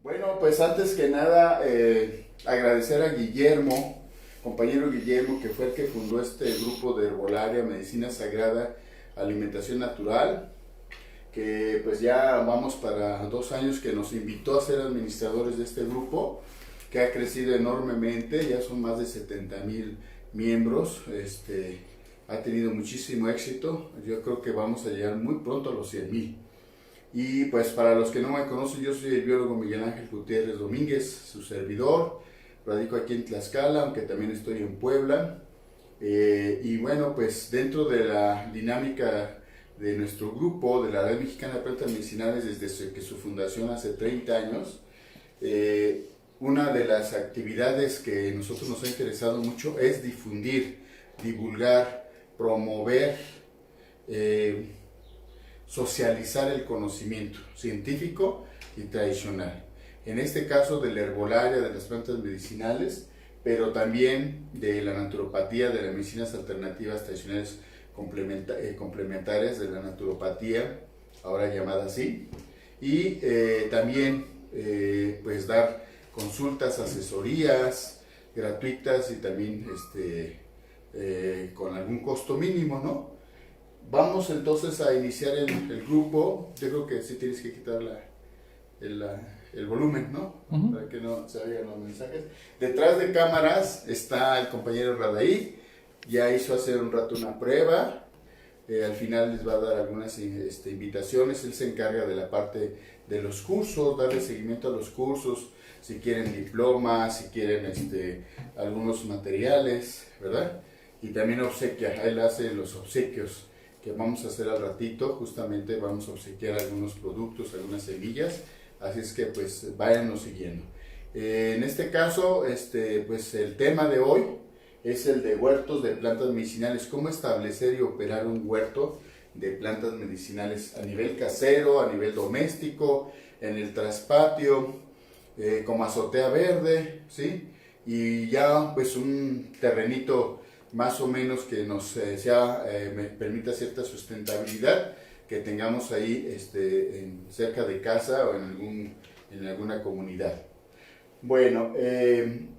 Bueno, pues antes que nada, agradecer a Guillermo, compañero Guillermo, que fue el que fundó este grupo de herbolaria, medicina sagrada, alimentación natural, que pues ya vamos para 2 años que nos invitó a ser administradores de este grupo, que ha crecido enormemente, ya son más de 70,000 miembros, ha tenido muchísimo éxito, yo creo que vamos a llegar muy pronto a los 100,000. Y pues para los que no me conocen, yo soy el biólogo Miguel Ángel Gutiérrez Domínguez, su servidor, radico aquí en Tlaxcala, aunque también estoy en Puebla. Y bueno, pues dentro de la dinámica de nuestro grupo, de la Red Mexicana de Plantas Medicinales, desde que su fundación hace 30 años, una de las actividades que a nosotros nos ha interesado mucho es difundir, divulgar, promover, socializar el conocimiento científico y tradicional. En este caso de la herbolaria, de las plantas medicinales, pero también de la naturopatía, de las medicinas alternativas tradicionales complementarias de la naturopatía, ahora llamada así, y también pues dar consultas, asesorías gratuitas y también con algún costo mínimo, ¿no? Vamos entonces a iniciar el grupo. Yo creo que sí tienes que quitar el volumen, ¿no? Para que no se oigan los mensajes. Detrás de cámaras está el compañero Radaí. Ya hizo hace un rato una prueba. Al final les va a dar algunas invitaciones. Él se encarga de la parte de los cursos, darle seguimiento a los cursos, si quieren diplomas, si quieren algunos materiales, ¿verdad? Y también obsequia, él hace los obsequios que vamos a hacer al ratito. Justamente vamos a obsequiar algunos productos, algunas semillas, así es que pues váyanos siguiendo. En este caso, pues el tema de hoy es el de huertos de plantas medicinales, cómo establecer y operar un huerto de plantas medicinales a nivel casero, a nivel doméstico, en el traspatio, como azotea verde, ¿sí? Y ya pues un terrenito más o menos que nos permita cierta sustentabilidad, que tengamos ahí cerca de casa o en alguna comunidad. Bueno,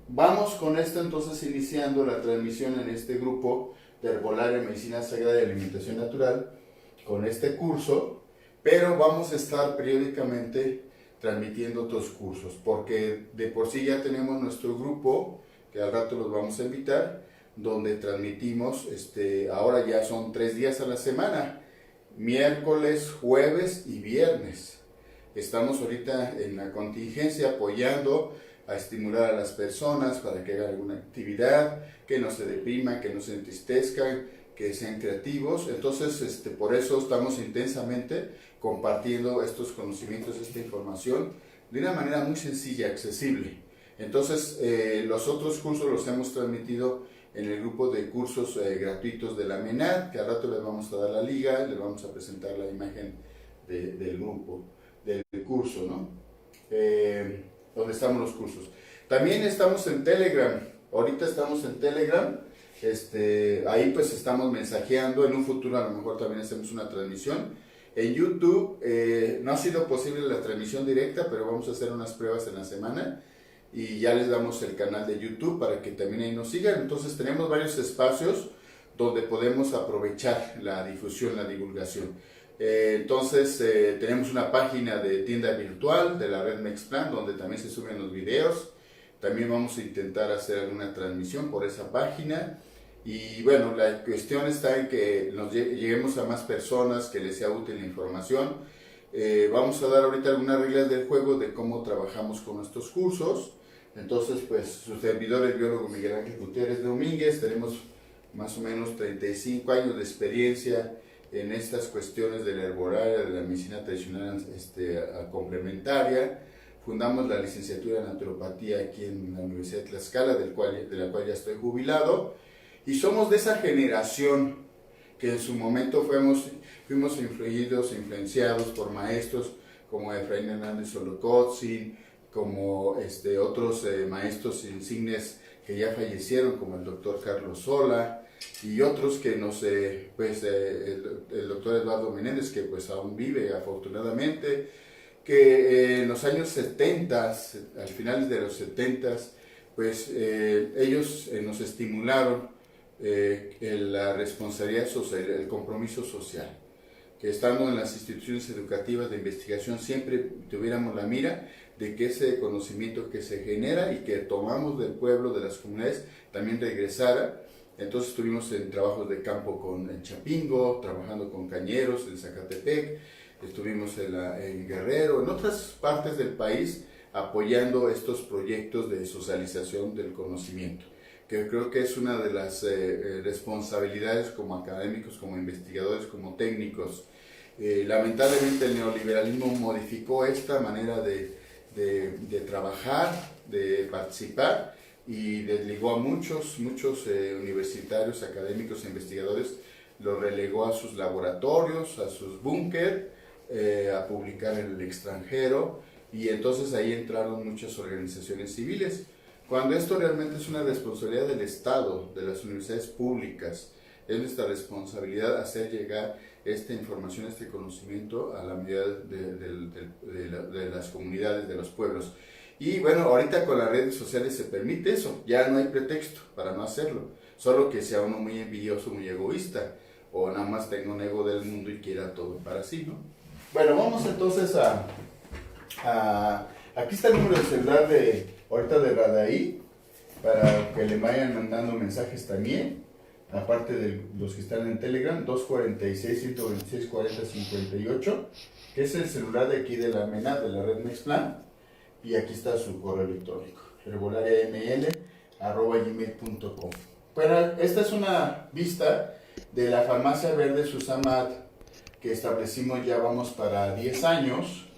vamos con esto entonces iniciando la transmisión en este grupo de Herbolaria, Medicina Sagrada y Alimentación Natural con este curso, pero vamos a estar periódicamente transmitiendo otros cursos, porque de por sí ya tenemos nuestro grupo, que al rato los vamos a invitar, donde transmitimos, ahora ya son 3 días a la semana, miércoles, jueves y viernes. Estamos ahorita en la contingencia apoyando a estimular a las personas para que hagan alguna actividad, que no se depriman, que no se entristezcan, que sean creativos. Entonces, por eso estamos intensamente compartiendo estos conocimientos, esta información, de una manera muy sencilla, accesible. Entonces, los otros cursos los hemos transmitido en el grupo de cursos gratuitos de la MENAD, que al rato les vamos a dar la liga, les vamos a presentar la imagen del grupo, del curso, ¿no? Donde estamos los cursos. También estamos en Telegram, ahorita estamos en Telegram, ahí pues estamos mensajeando, en un futuro a lo mejor también hacemos una transmisión. En YouTube no ha sido posible la transmisión directa, pero vamos a hacer unas pruebas en la semana y ya les damos el canal de YouTube para que también ahí nos sigan. Entonces tenemos varios espacios donde podemos aprovechar la difusión, la divulgación. Entonces tenemos una página de tienda virtual de la red Mexplan, donde también se suben los videos. También vamos a intentar hacer alguna transmisión por esa página. Y bueno, la cuestión está en que lleguemos a más personas, que les sea útil la información. Vamos a dar ahorita algunas reglas del juego de cómo trabajamos con nuestros cursos. Entonces, pues, su servidor, el biólogo Miguel Ángel Gutiérrez Domínguez, tenemos más o menos 35 años de experiencia en estas cuestiones de la herbolaria, de la medicina tradicional complementaria. Fundamos la licenciatura en naturopatía aquí en la Universidad de Tlaxcala, de la cual ya estoy jubilado, y somos de esa generación que en su momento fuimos influenciados por maestros como Efraín Hernández Solocotzin, como otros maestros insignes que ya fallecieron, como el doctor Carlos Sola, y otros que el doctor Eduardo Menéndez, que pues aún vive afortunadamente, que en los años 70, al final de los 70, pues ellos nos estimularon la responsabilidad social, el compromiso social, que estando en las instituciones educativas de investigación siempre tuviéramos la mira de que ese conocimiento que se genera y que tomamos del pueblo, de las comunidades, también regresara. Entonces estuvimos en trabajos de campo en Chapingo, trabajando con cañeros en Zacatepec, estuvimos en Guerrero, en otras partes del país, apoyando estos proyectos de socialización del conocimiento, que creo que es una de las responsabilidades como académicos, como investigadores, como técnicos. Lamentablemente el neoliberalismo modificó esta manera de trabajar, de participar, y desligó a muchos universitarios, académicos e investigadores, los relegó a sus laboratorios, a sus búnker, a publicar en el extranjero, y entonces ahí entraron muchas organizaciones civiles, cuando esto realmente es una responsabilidad del Estado, de las universidades públicas. Es nuestra responsabilidad hacer llegar esta información, este conocimiento a la medida de las comunidades, de los pueblos. Y bueno, ahorita con las redes sociales se permite eso, ya no hay pretexto para no hacerlo, solo que sea uno muy envidioso, muy egoísta, o nada más tenga un ego del mundo y quiera todo para sí, ¿no? Bueno, vamos entonces aquí está el número de celular ahorita de Radaí, para que le vayan mandando mensajes también, aparte de los que están en Telegram, 246-126-4058, que es el celular de aquí de la MENA, de la red Mexplan. Y aquí está su correo electrónico, herbolariaml@gmail.com. Bueno, esta es una vista de la farmacia verde Susamat, que establecimos ya vamos para 10 años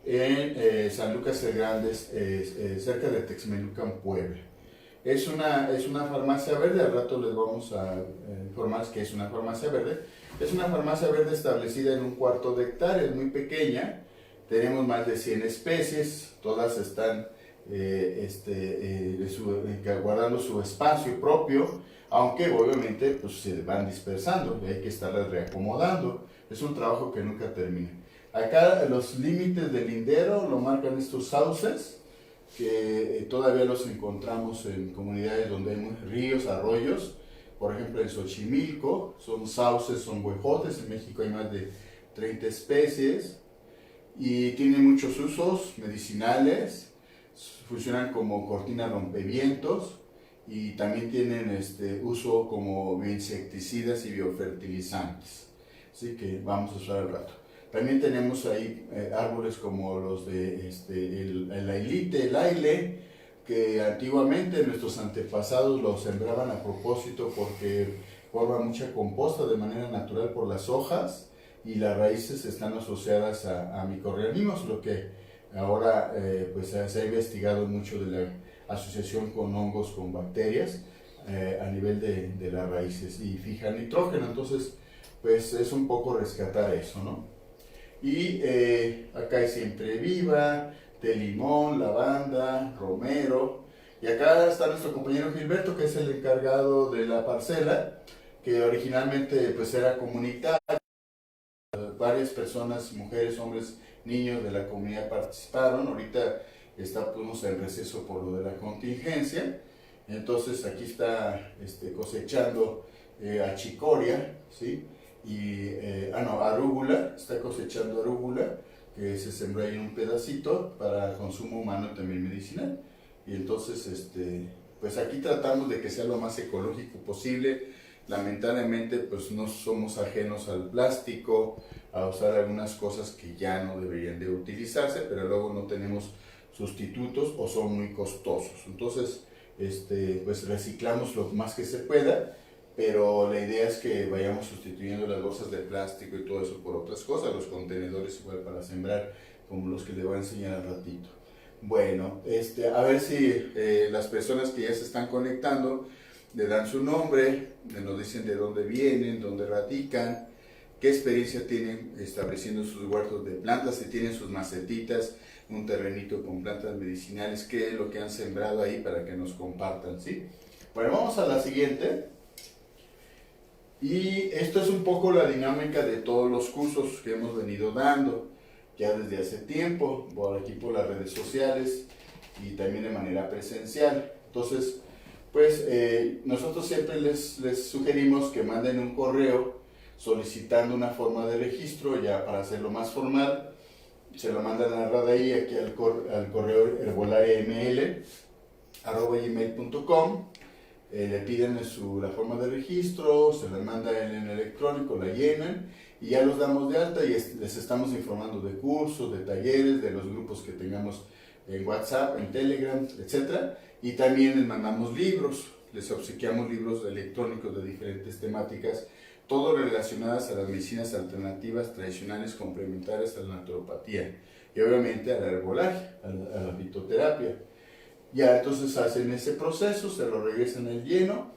en San Lucas el Grande, cerca de Texmelucan, Puebla. Es una farmacia verde, al rato les vamos a informar que es una farmacia verde. Es una farmacia verde establecida en un cuarto de hectárea, es muy pequeña. Tenemos más de 100 especies, todas están guardando su espacio propio, aunque obviamente pues, se van dispersando y hay que estarlas reacomodando. Es un trabajo que nunca termina. Acá los límites del lindero lo marcan estos sauces, que todavía los encontramos en comunidades donde hay ríos, arroyos. Por ejemplo, en Xochimilco son sauces, son huejotes. En México hay más de 30 especies. Y tienen muchos usos medicinales, funcionan como cortina rompevientos y también tienen uso como insecticidas y biofertilizantes. Así que vamos a usar al rato. También tenemos ahí árboles como los de el ailite, el aile, que antiguamente nuestros antepasados los sembraban a propósito porque forma mucha composta de manera natural por las hojas, y las raíces están asociadas a microorganismos, lo que ahora pues se ha investigado mucho de la asociación con hongos, con bacterias a nivel de las raíces, y fijan nitrógeno. Entonces pues es un poco rescatar eso, ¿no? Y acá hay siempre viva, té limón, lavanda, romero, y acá está nuestro compañero Gilberto, que es el encargado de la parcela, que originalmente pues era comunitaria. Varias personas, mujeres, hombres, niños de la comunidad participaron. Ahorita estamos en receso por lo de la contingencia. Entonces aquí está cosechando achicoria, ¿sí? Y, arúgula, está cosechando arúgula, que se sembró ahí en un pedacito para consumo humano y también medicinal. Y entonces, pues aquí tratamos de que sea lo más ecológico posible. Lamentablemente pues no somos ajenos al plástico, a usar algunas cosas que ya no deberían de utilizarse, pero luego no tenemos sustitutos o son muy costosos. Entonces pues reciclamos lo más que se pueda, pero la idea es que vayamos sustituyendo las bolsas de plástico y todo eso por otras cosas, los contenedores igual para sembrar, como los que les voy a enseñar al ratito. Bueno, a ver si las personas que ya se están conectando le dan su nombre, nos dicen de dónde vienen, dónde radican, qué experiencia tienen estableciendo sus huertos de plantas, si tienen sus macetitas, un terrenito con plantas medicinales, qué es lo que han sembrado ahí para que nos compartan, ¿sí? Bueno, vamos a la siguiente. Y esto es un poco la dinámica de todos los cursos que hemos venido dando. ya desde hace tiempo, por aquí por las redes sociales y también de manera presencial. Entonces, pues nosotros siempre les sugerimos que manden un correo solicitando una forma de registro, ya para hacerlo más formal. Se lo mandan a Radaí aquí al correo herbolariaml@gmail.com. Le piden la forma de registro, se la manda en electrónico, la llenan y ya los damos de alta y les estamos informando de cursos, de talleres, de los grupos que tengamos en WhatsApp, en Telegram, etc. Y también les mandamos libros, les obsequiamos libros electrónicos de diferentes temáticas, todo relacionadas a las medicinas alternativas tradicionales complementarias a la naturopatía y obviamente a la herbolaria, a la fitoterapia. Ya entonces hacen ese proceso, se lo regresan al lleno.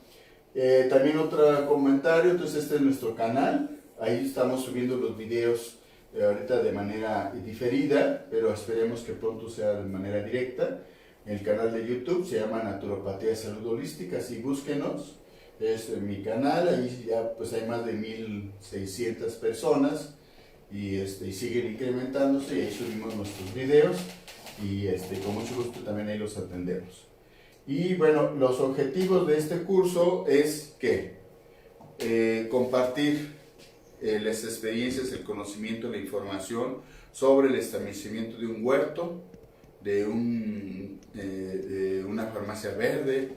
También otro comentario, entonces este es nuestro canal, ahí estamos subiendo los videos ahorita de manera diferida, pero esperemos que pronto sea de manera directa. El canal de YouTube se llama Naturopatía y Salud Holística, así búsquenos, es mi canal, ahí ya pues hay más de 1600 personas y siguen incrementándose y ahí subimos nuestros videos y con mucho gusto también ahí los atendemos. Y bueno, los objetivos de este curso es que compartir las experiencias, el conocimiento, la información sobre el establecimiento de un huerto, de una farmacia verde,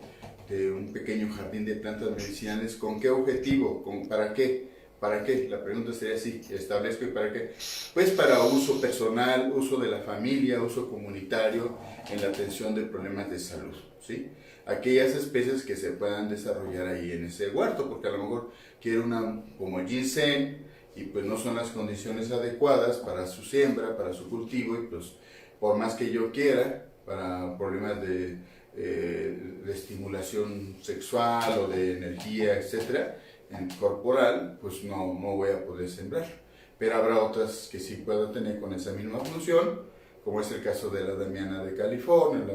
de un pequeño jardín de plantas medicinales. ¿Con qué objetivo? ¿Para qué? ¿Para qué? La pregunta sería así, establezco y para qué. Pues para uso personal, uso de la familia, uso comunitario en la atención de problemas de salud, ¿sí? Aquellas especies que se puedan desarrollar ahí en ese huerto, porque a lo mejor quiero una como ginseng y pues no son las condiciones adecuadas para su siembra, para su cultivo y pues por más que yo quiera, para problemas de estimulación sexual o de energía, etcétera, corporal, pues no voy a poder sembrar. Pero habrá otras que sí puedo tener con esa misma función, como es el caso de la damiana de California, la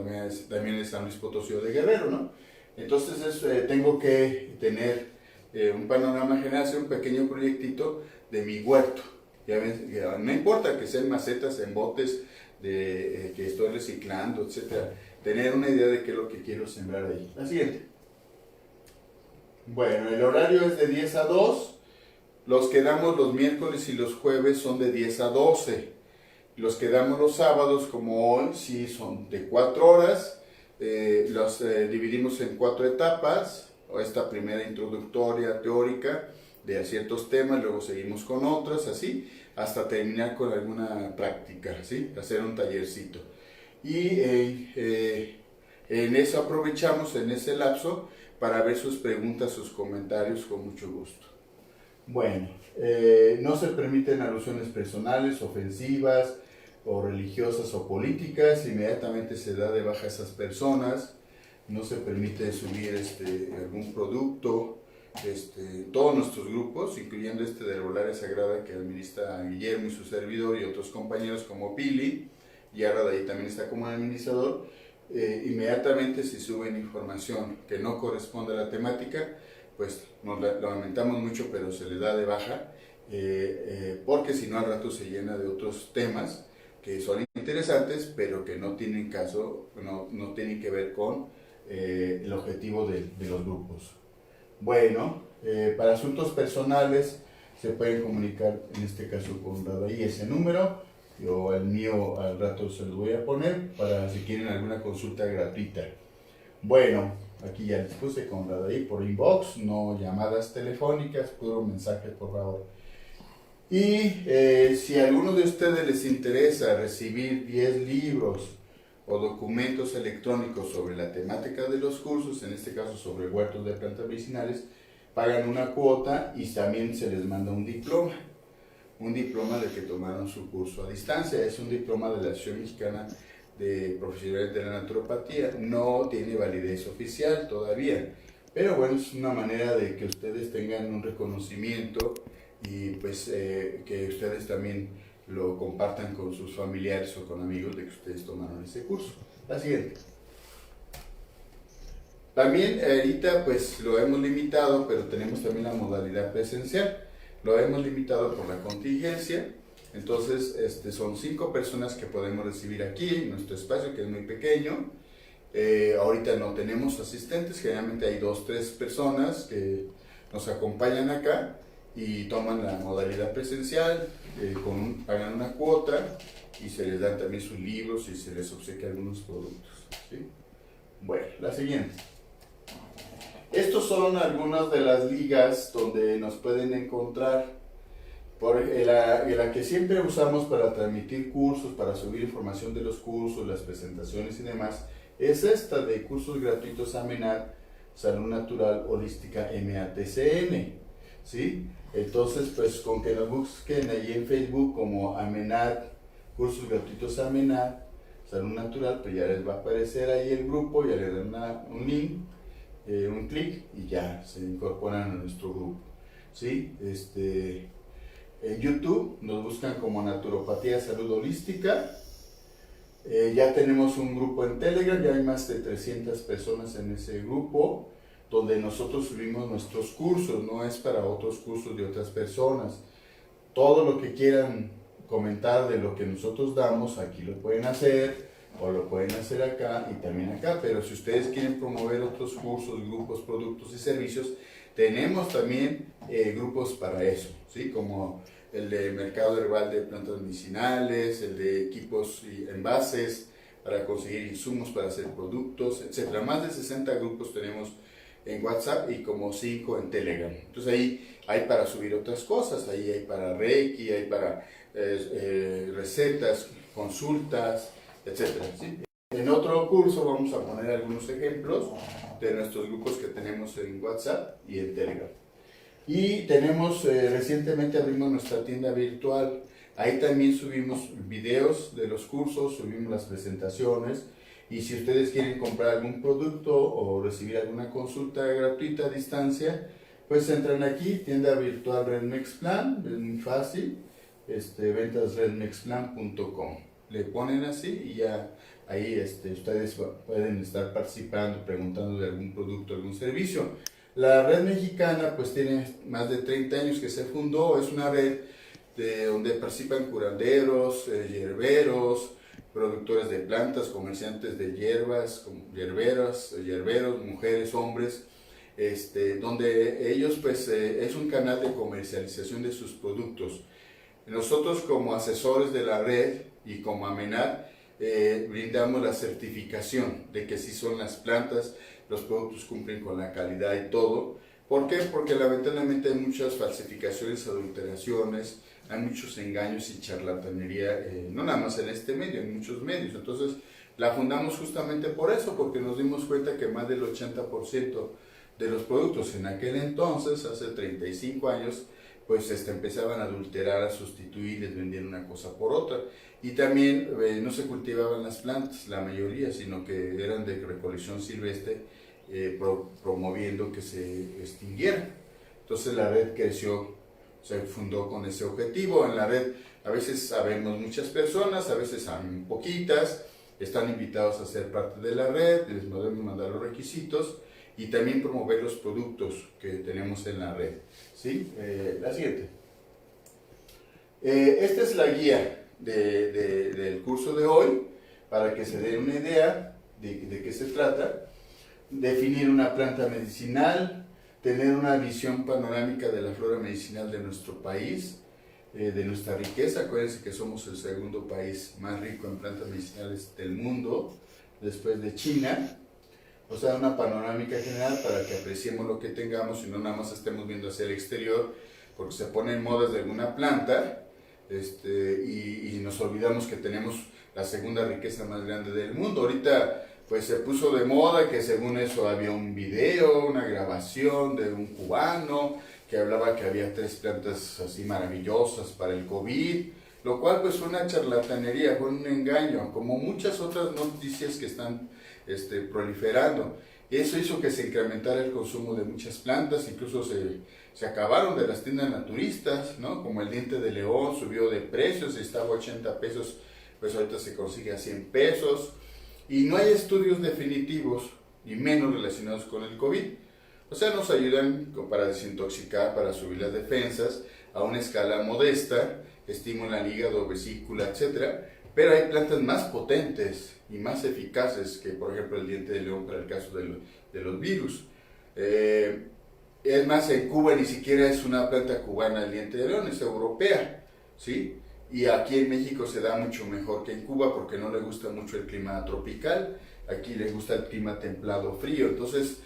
damiana de San Luis Potosí o de Guerrero, ¿no? Entonces tengo que tener un panorama general, hacer un pequeño proyectito de mi huerto. Ya ven, no importa que sean macetas en botes que estoy reciclando, etcétera. Tener una idea de qué es lo que quiero sembrar ahí. La siguiente. Bueno, el horario es de 10 a 2. Los que damos los miércoles y los jueves son de 10 a 12. Los que damos los sábados, como hoy, sí son de 4 horas. Los dividimos en 4 etapas. Esta primera introductoria teórica de ciertos temas, luego seguimos con otras, así, hasta terminar con alguna práctica, ¿sí? Hacer un tallercito. Y en eso aprovechamos, en ese lapso, para ver sus preguntas, sus comentarios con mucho gusto. Bueno, no se permiten alusiones personales, ofensivas, o religiosas o políticas. Inmediatamente se da de baja a esas personas. No se permite subir algún producto. Todos nuestros grupos, incluyendo de Herbolaria Sagrada que administra Guillermo y su servidor y otros compañeros como Pili, y ahora de ahí también está como administrador, inmediatamente si suben información que no corresponde a la temática, pues nos lamentamos mucho, pero se le da de baja, porque si no al rato se llena de otros temas que son interesantes, pero que no tienen caso, no tienen que ver con el objetivo de los grupos. Bueno, para asuntos personales se pueden comunicar en este caso con Radaí ese número. Yo el mío al rato se los voy a poner para si quieren alguna consulta gratuita. Bueno, aquí ya les puse con Radaí por inbox, no llamadas telefónicas, puro mensaje por favor. Y si a alguno de ustedes les interesa recibir 10 libros o documentos electrónicos sobre la temática de los cursos, en este caso sobre huertos de plantas medicinales, pagan una cuota y también se les manda un diploma de que tomaron su curso a distancia. Es un diploma de la Asociación Mexicana de Profesionales de la Naturopatía, no tiene validez oficial todavía, pero bueno, es una manera de que ustedes tengan un reconocimiento y pues que ustedes también lo compartan con sus familiares o con amigos de que ustedes tomaron ese curso. La siguiente. También ahorita pues lo hemos limitado, pero tenemos también la modalidad presencial. Lo hemos limitado por la contingencia. Entonces, son 5 personas que podemos recibir aquí en nuestro espacio, que es muy pequeño. Ahorita no tenemos asistentes, generalmente hay 2, 3 personas que nos acompañan acá y toman la modalidad presencial, pagan una cuota y se les dan también sus libros y se les obsequia algunos productos, ¿sí? Bueno, la siguiente. Estos son algunas de las ligas donde nos pueden encontrar. La que siempre usamos para transmitir cursos, para subir información de los cursos, las presentaciones y demás, es esta de cursos gratuitos Amenad, Salud Natural Holística MATCN, ¿sí? Entonces, pues con que nos busquen ahí en Facebook como Amenad, cursos gratuitos Amenad, Salud Natural, pues ya les va a aparecer ahí el grupo, ya le dan un link, un clic y ya se incorporan a nuestro grupo, ¿sí? En YouTube nos buscan como Naturopatía Salud Holística. Ya tenemos un grupo en Telegram, ya hay más de 300 personas en ese grupo, donde nosotros subimos nuestros cursos, no es para otros cursos de otras personas. Todo lo que quieran comentar de lo que nosotros damos, aquí lo pueden hacer, o lo pueden hacer acá y también acá, pero si ustedes quieren promover otros cursos, grupos, productos y servicios, tenemos también grupos para eso, ¿sí? Como el de mercado herbal de plantas medicinales, el de equipos y envases para conseguir insumos para hacer productos, etcétera. Más de 60 grupos tenemos en WhatsApp y como 5 en Telegram. Entonces ahí hay para subir otras cosas, ahí hay para Reiki, hay para recetas, consultas, etcétera, ¿sí? En otro curso vamos a poner algunos ejemplos de nuestros grupos que tenemos en WhatsApp y en Telegram. Y tenemos, recientemente abrimos nuestra tienda virtual, ahí también subimos videos de los cursos, subimos las presentaciones, y si ustedes quieren comprar algún producto o recibir alguna consulta gratuita a distancia, pues entran aquí, tienda virtual Redmexplan, es muy fácil, ventasredmexplan.com, le ponen así y ya ahí ustedes pueden estar participando, preguntando de algún producto, algún servicio. La red mexicana pues tiene más de 30 años que se fundó, es una red donde participan curanderos, hierberos, productores de plantas, comerciantes de hierbas, hierberos, mujeres, hombres, donde ellos pues es un canal de comercialización de sus productos. Nosotros como asesores de la red y como Amenad brindamos la certificación de que sí son las plantas, los productos cumplen con la calidad y todo. ¿Por qué? Porque lamentablemente hay muchas falsificaciones, adulteraciones, hay muchos engaños y charlatanería, no nada más en este medio, en muchos medios. Entonces la fundamos justamente por eso, porque nos dimos cuenta que más del 80% de los productos en aquel entonces, hace 35 años, pues empezaban a adulterar, a sustituir, les vendían una cosa por otra. Y también no se cultivaban las plantas, la mayoría, sino que eran de recolección silvestre, promoviendo que se extinguieran. Entonces la red creció, se fundó con ese objetivo. En la red a veces sabemos muchas personas, a veces saben poquitas, están invitados a ser parte de la red, les podemos mandar los requisitos y también promover los productos que tenemos en la red, ¿sí? La siguiente. Esta es la guía del curso de hoy, para que se den una idea de qué se trata. Definir una planta medicinal, tener una visión panorámica de la flora medicinal de nuestro país, de nuestra riqueza. Acuérdense que somos el segundo país más rico en plantas medicinales del mundo, después de China. O sea, una panorámica general para que apreciemos lo que tengamos y no nada más estemos viendo hacia el exterior, porque se ponen modas de alguna planta y nos olvidamos que tenemos la segunda riqueza más grande del mundo. Ahorita pues se puso de moda que según eso había un video, una grabación de un cubano que hablaba que había 3 plantas así maravillosas para el COVID, lo cual pues fue una charlatanería, fue un engaño, como muchas otras noticias que están proliferando. Eso hizo que se incrementara el consumo de muchas plantas, incluso se acabaron de las tiendas naturistas, ¿no? Como el diente de león subió de precios, estaba a 80 pesos, pues ahorita se consigue a 100 pesos. Y no hay estudios definitivos, y menos relacionados con el COVID. O sea, nos ayudan para desintoxicar, para subir las defensas a una escala modesta, estimulan hígado, vesícula, etcétera. Pero hay plantas más potentes y más eficaces que, por ejemplo, el diente de león para el caso de los virus. Es más, en Cuba ni siquiera es una planta cubana el diente de león, es europea, ¿sí? Y aquí en México se da mucho mejor que en Cuba porque no le gusta mucho el clima tropical, aquí le gusta el clima templado frío. Entonces,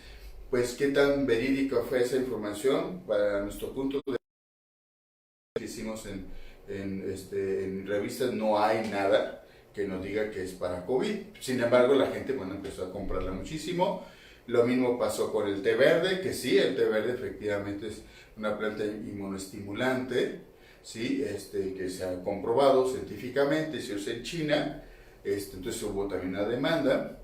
pues, ¿qué tan verídica fue esa información? Para nuestro punto de vista que hicimos en revistas, no hay nada que nos diga que es para COVID. Sin embargo, la gente, bueno, empezó a comprarla muchísimo. Lo mismo pasó con el té verde, que sí, el té verde efectivamente es una planta inmunoestimulante, ¿sí? Que se ha comprobado científicamente, se usa en China, entonces hubo también una demanda.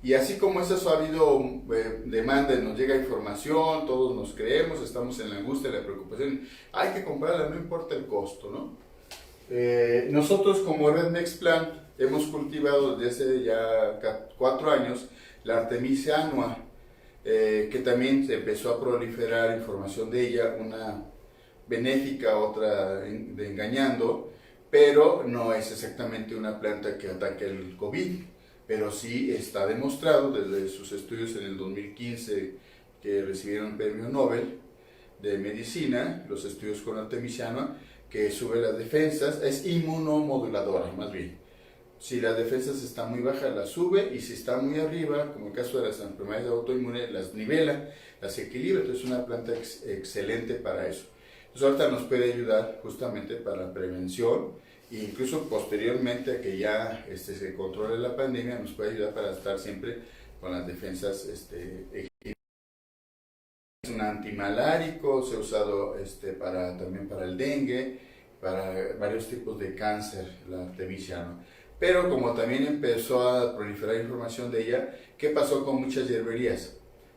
Y así como eso ha habido demanda, nos llega información, todos nos creemos, estamos en la angustia, la preocupación, hay que comprarla, no importa el costo, ¿no? Nosotros como Red Mexplan hemos cultivado desde hace ya 4 años la Artemisia annua, que también se empezó a proliferar información de ella, una benéfica, otra de engañando, pero no es exactamente una planta que ataque el COVID, pero sí está demostrado desde sus estudios en el 2015 que recibieron el premio Nobel de Medicina, los estudios con Artemisia annua, que sube las defensas, es inmunomoduladora más bien. Si las defensas están muy bajas, las sube, y si está muy arriba, como el caso de las enfermedades autoinmunes, las nivela, las equilibra. Entonces es una planta excelente para eso. Entonces ahorita nos puede ayudar justamente para la prevención, e incluso posteriormente a que ya se controle la pandemia, nos puede ayudar para estar siempre con las defensas equilibradas. Es un antimalárico, se ha usado también para el dengue, para varios tipos de cáncer, la Artemisia annua. Pero como también empezó a proliferar información de ella, ¿qué pasó con muchas hierberías?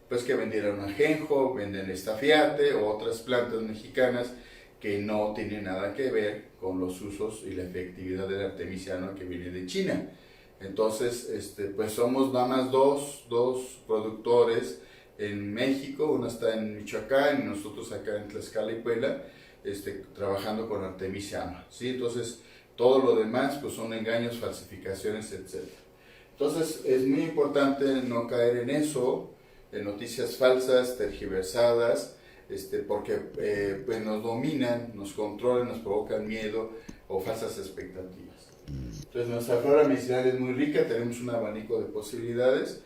Pues que vendieron ajenjo, venden estafiate o otras plantas mexicanas que no tienen nada que ver con los usos y la efectividad de la Artemisia annua que viene de China. Entonces, pues somos nada más dos productores en México, uno está en Michoacán y nosotros acá en Tlaxcala y Puebla, trabajando con Artemisia annua, ¿sí? Entonces, todo lo demás pues son engaños, falsificaciones, etc. Entonces, es muy importante no caer en eso, en noticias falsas, tergiversadas, porque pues nos dominan, nos controlan, nos provocan miedo o falsas expectativas. Entonces, nuestra flora medicinal es muy rica, tenemos un abanico de posibilidades.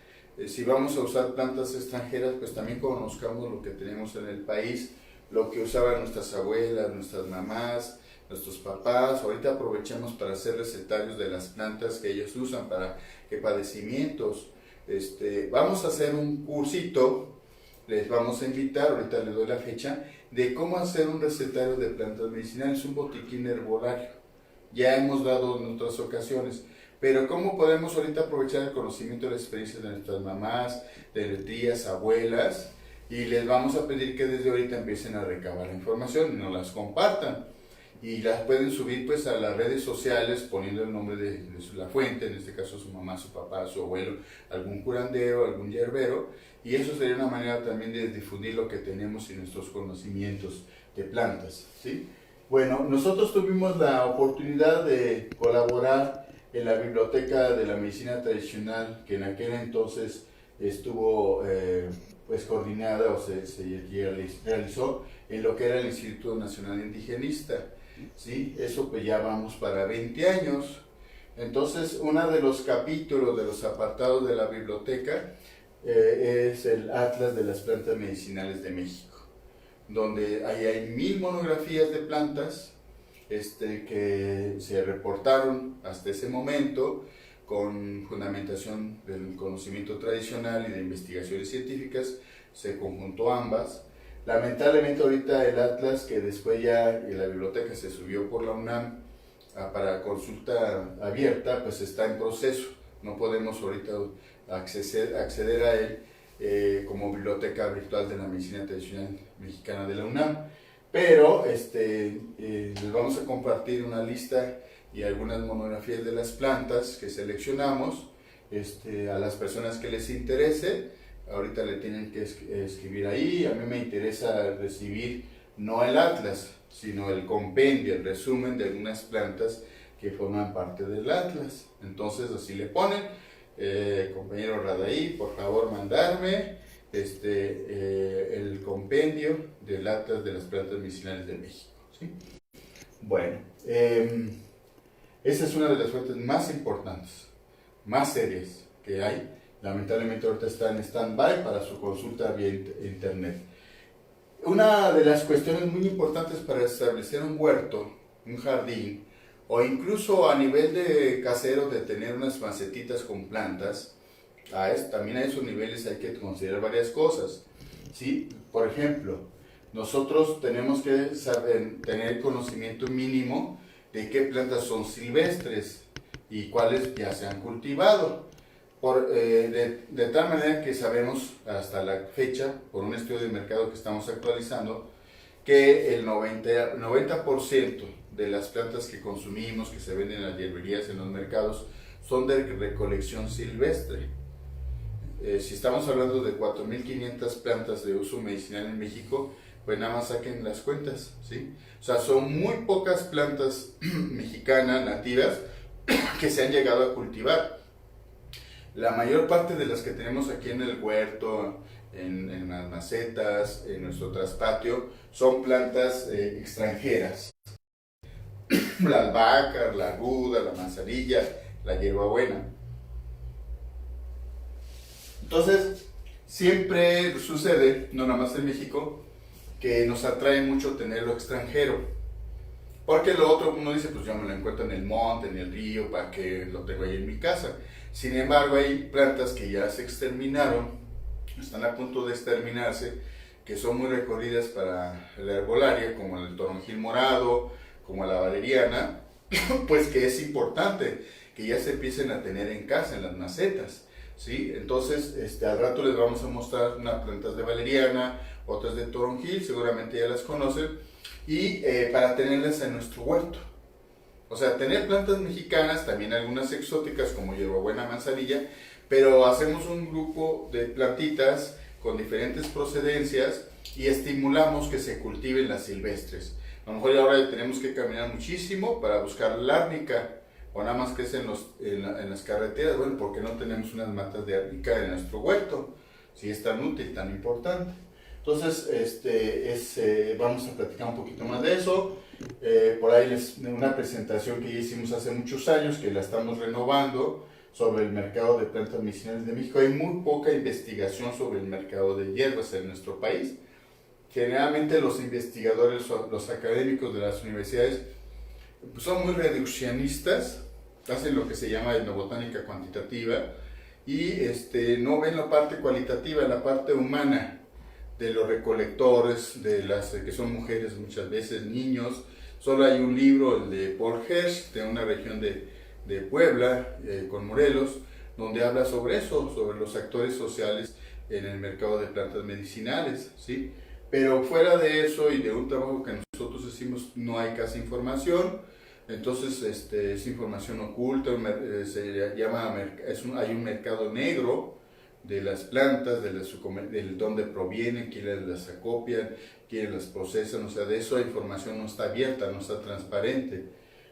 Si vamos a usar plantas extranjeras, pues también conozcamos lo que tenemos en el país, lo que usaban nuestras abuelas, nuestras mamás, nuestros papás. Ahorita aprovechemos para hacer recetarios de las plantas que ellos usan para qué padecimientos. Vamos a hacer un cursito, les vamos a invitar, ahorita les doy la fecha, de cómo hacer un recetario de plantas medicinales, un botiquín herbolario. Ya hemos dado en otras ocasiones, pero cómo podemos ahorita aprovechar el conocimiento y la experiencia de nuestras mamás, de nuestras tías, abuelas, y les vamos a pedir que desde ahorita empiecen a recabar la información y nos las compartan. Y las pueden subir pues a las redes sociales poniendo el nombre de la fuente, en este caso su mamá, su papá, su abuelo, algún curandero, algún hierbero, y eso sería una manera también de difundir lo que tenemos y nuestros conocimientos de plantas, ¿sí? Bueno, nosotros tuvimos la oportunidad de colaborar en la Biblioteca de la Medicina Tradicional, que en aquel entonces estuvo pues coordinada o se realizó en lo que era el Instituto Nacional Indigenista. ¿Sí? Eso pues ya vamos para 20 años. Entonces, uno de los capítulos, de los apartados de la biblioteca, es el Atlas de las Plantas Medicinales de México, donde ahí hay 1000 monografías de plantas que se reportaron hasta ese momento, con fundamentación del conocimiento tradicional y de investigaciones científicas. Se conjuntó ambas. Lamentablemente ahorita el Atlas, que después ya en la biblioteca se subió por la UNAM para consulta abierta, pues está en proceso. No podemos ahorita acceder a él como biblioteca virtual de la medicina tradicional mexicana de la UNAM. Pero les vamos a compartir una lista y algunas monografías de las plantas que seleccionamos a las personas que les interese. Ahorita le tienen que escribir ahí. A mí me interesa recibir no el Atlas, sino el compendio, el resumen de algunas plantas que forman parte del atlas. Entonces así le ponen, compañero Radaí, por favor mandarme el compendio del atlas de las plantas medicinales de México, ¿sí? Bueno, esa es una de las fuentes más importantes, más serias que hay. Lamentablemente ahorita está en stand-by para su consulta vía internet. Una de las cuestiones muy importantes para establecer un huerto, un jardín, o incluso a nivel de casero de tener unas macetitas con plantas, también a esos niveles hay que considerar varias cosas, ¿sí? Por ejemplo, nosotros tenemos que tener conocimiento mínimo de qué plantas son silvestres y cuáles ya se han cultivado. De tal manera que sabemos hasta la fecha, por un estudio de mercado que estamos actualizando, que el 90% de las plantas que consumimos, que se venden en las hierberías, en los mercados, son de recolección silvestre. Si estamos hablando de 4.500 plantas de uso medicinal en México, pues nada más saquen las cuentas, ¿sí? O sea, son muy pocas plantas mexicanas, nativas, que se han llegado a cultivar. La mayor parte de las que tenemos aquí en el huerto, en las macetas, en nuestro traspatio, son plantas extranjeras. La albahaca, la aguda, la manzanilla, la hierbabuena. Entonces, siempre sucede, no nada más en México, que nos atrae mucho tener lo extranjero. Porque lo otro, uno dice, pues yo me lo encuentro en el monte, en el río, para que lo tengo ahí en mi casa. Sin embargo, hay plantas que ya se exterminaron, están a punto de exterminarse, que son muy recorridas para la herbolaria, como el toronjil morado, como la valeriana, pues que es importante que ya se empiecen a tener en casa, en las macetas, ¿sí? Entonces, al rato les vamos a mostrar unas plantas de valeriana, otras de toronjil, seguramente ya las conocen, y para tenerlas en nuestro huerto. O sea, tener plantas mexicanas, también algunas exóticas como hierbabuena, manzanilla, pero hacemos un grupo de plantitas con diferentes procedencias y estimulamos que se cultiven las silvestres. A lo mejor ahora tenemos que caminar muchísimo para buscar la árnica, o nada más crece en las carreteras. Bueno, ¿por qué no tenemos unas matas de árnica en nuestro huerto? Si es tan útil, tan importante. Entonces, vamos a platicar un poquito más de eso. Por ahí una presentación que ya hicimos hace muchos años, que la estamos renovando, sobre el mercado de plantas medicinales de México. Hay muy poca investigación sobre el mercado de hierbas en nuestro país. Generalmente los investigadores, los académicos de las universidades, pues son muy reduccionistas, hacen lo que se llama etnobotánica cuantitativa y no ven la parte cualitativa, la parte humana de los recolectores, que son mujeres muchas veces, niños. Solo hay un libro, el de Paul Hirsch, de una región de Puebla, con Morelos, donde habla sobre eso, sobre los actores sociales en el mercado de plantas medicinales, ¿sí? Pero fuera de eso y de un trabajo que nosotros hicimos, no hay casi información. Entonces es información oculta, se llama, hay un mercado negro de las plantas, del dónde provienen, quiénes las acopian, quiénes las procesan. O sea, de eso la información no está abierta, no está transparente.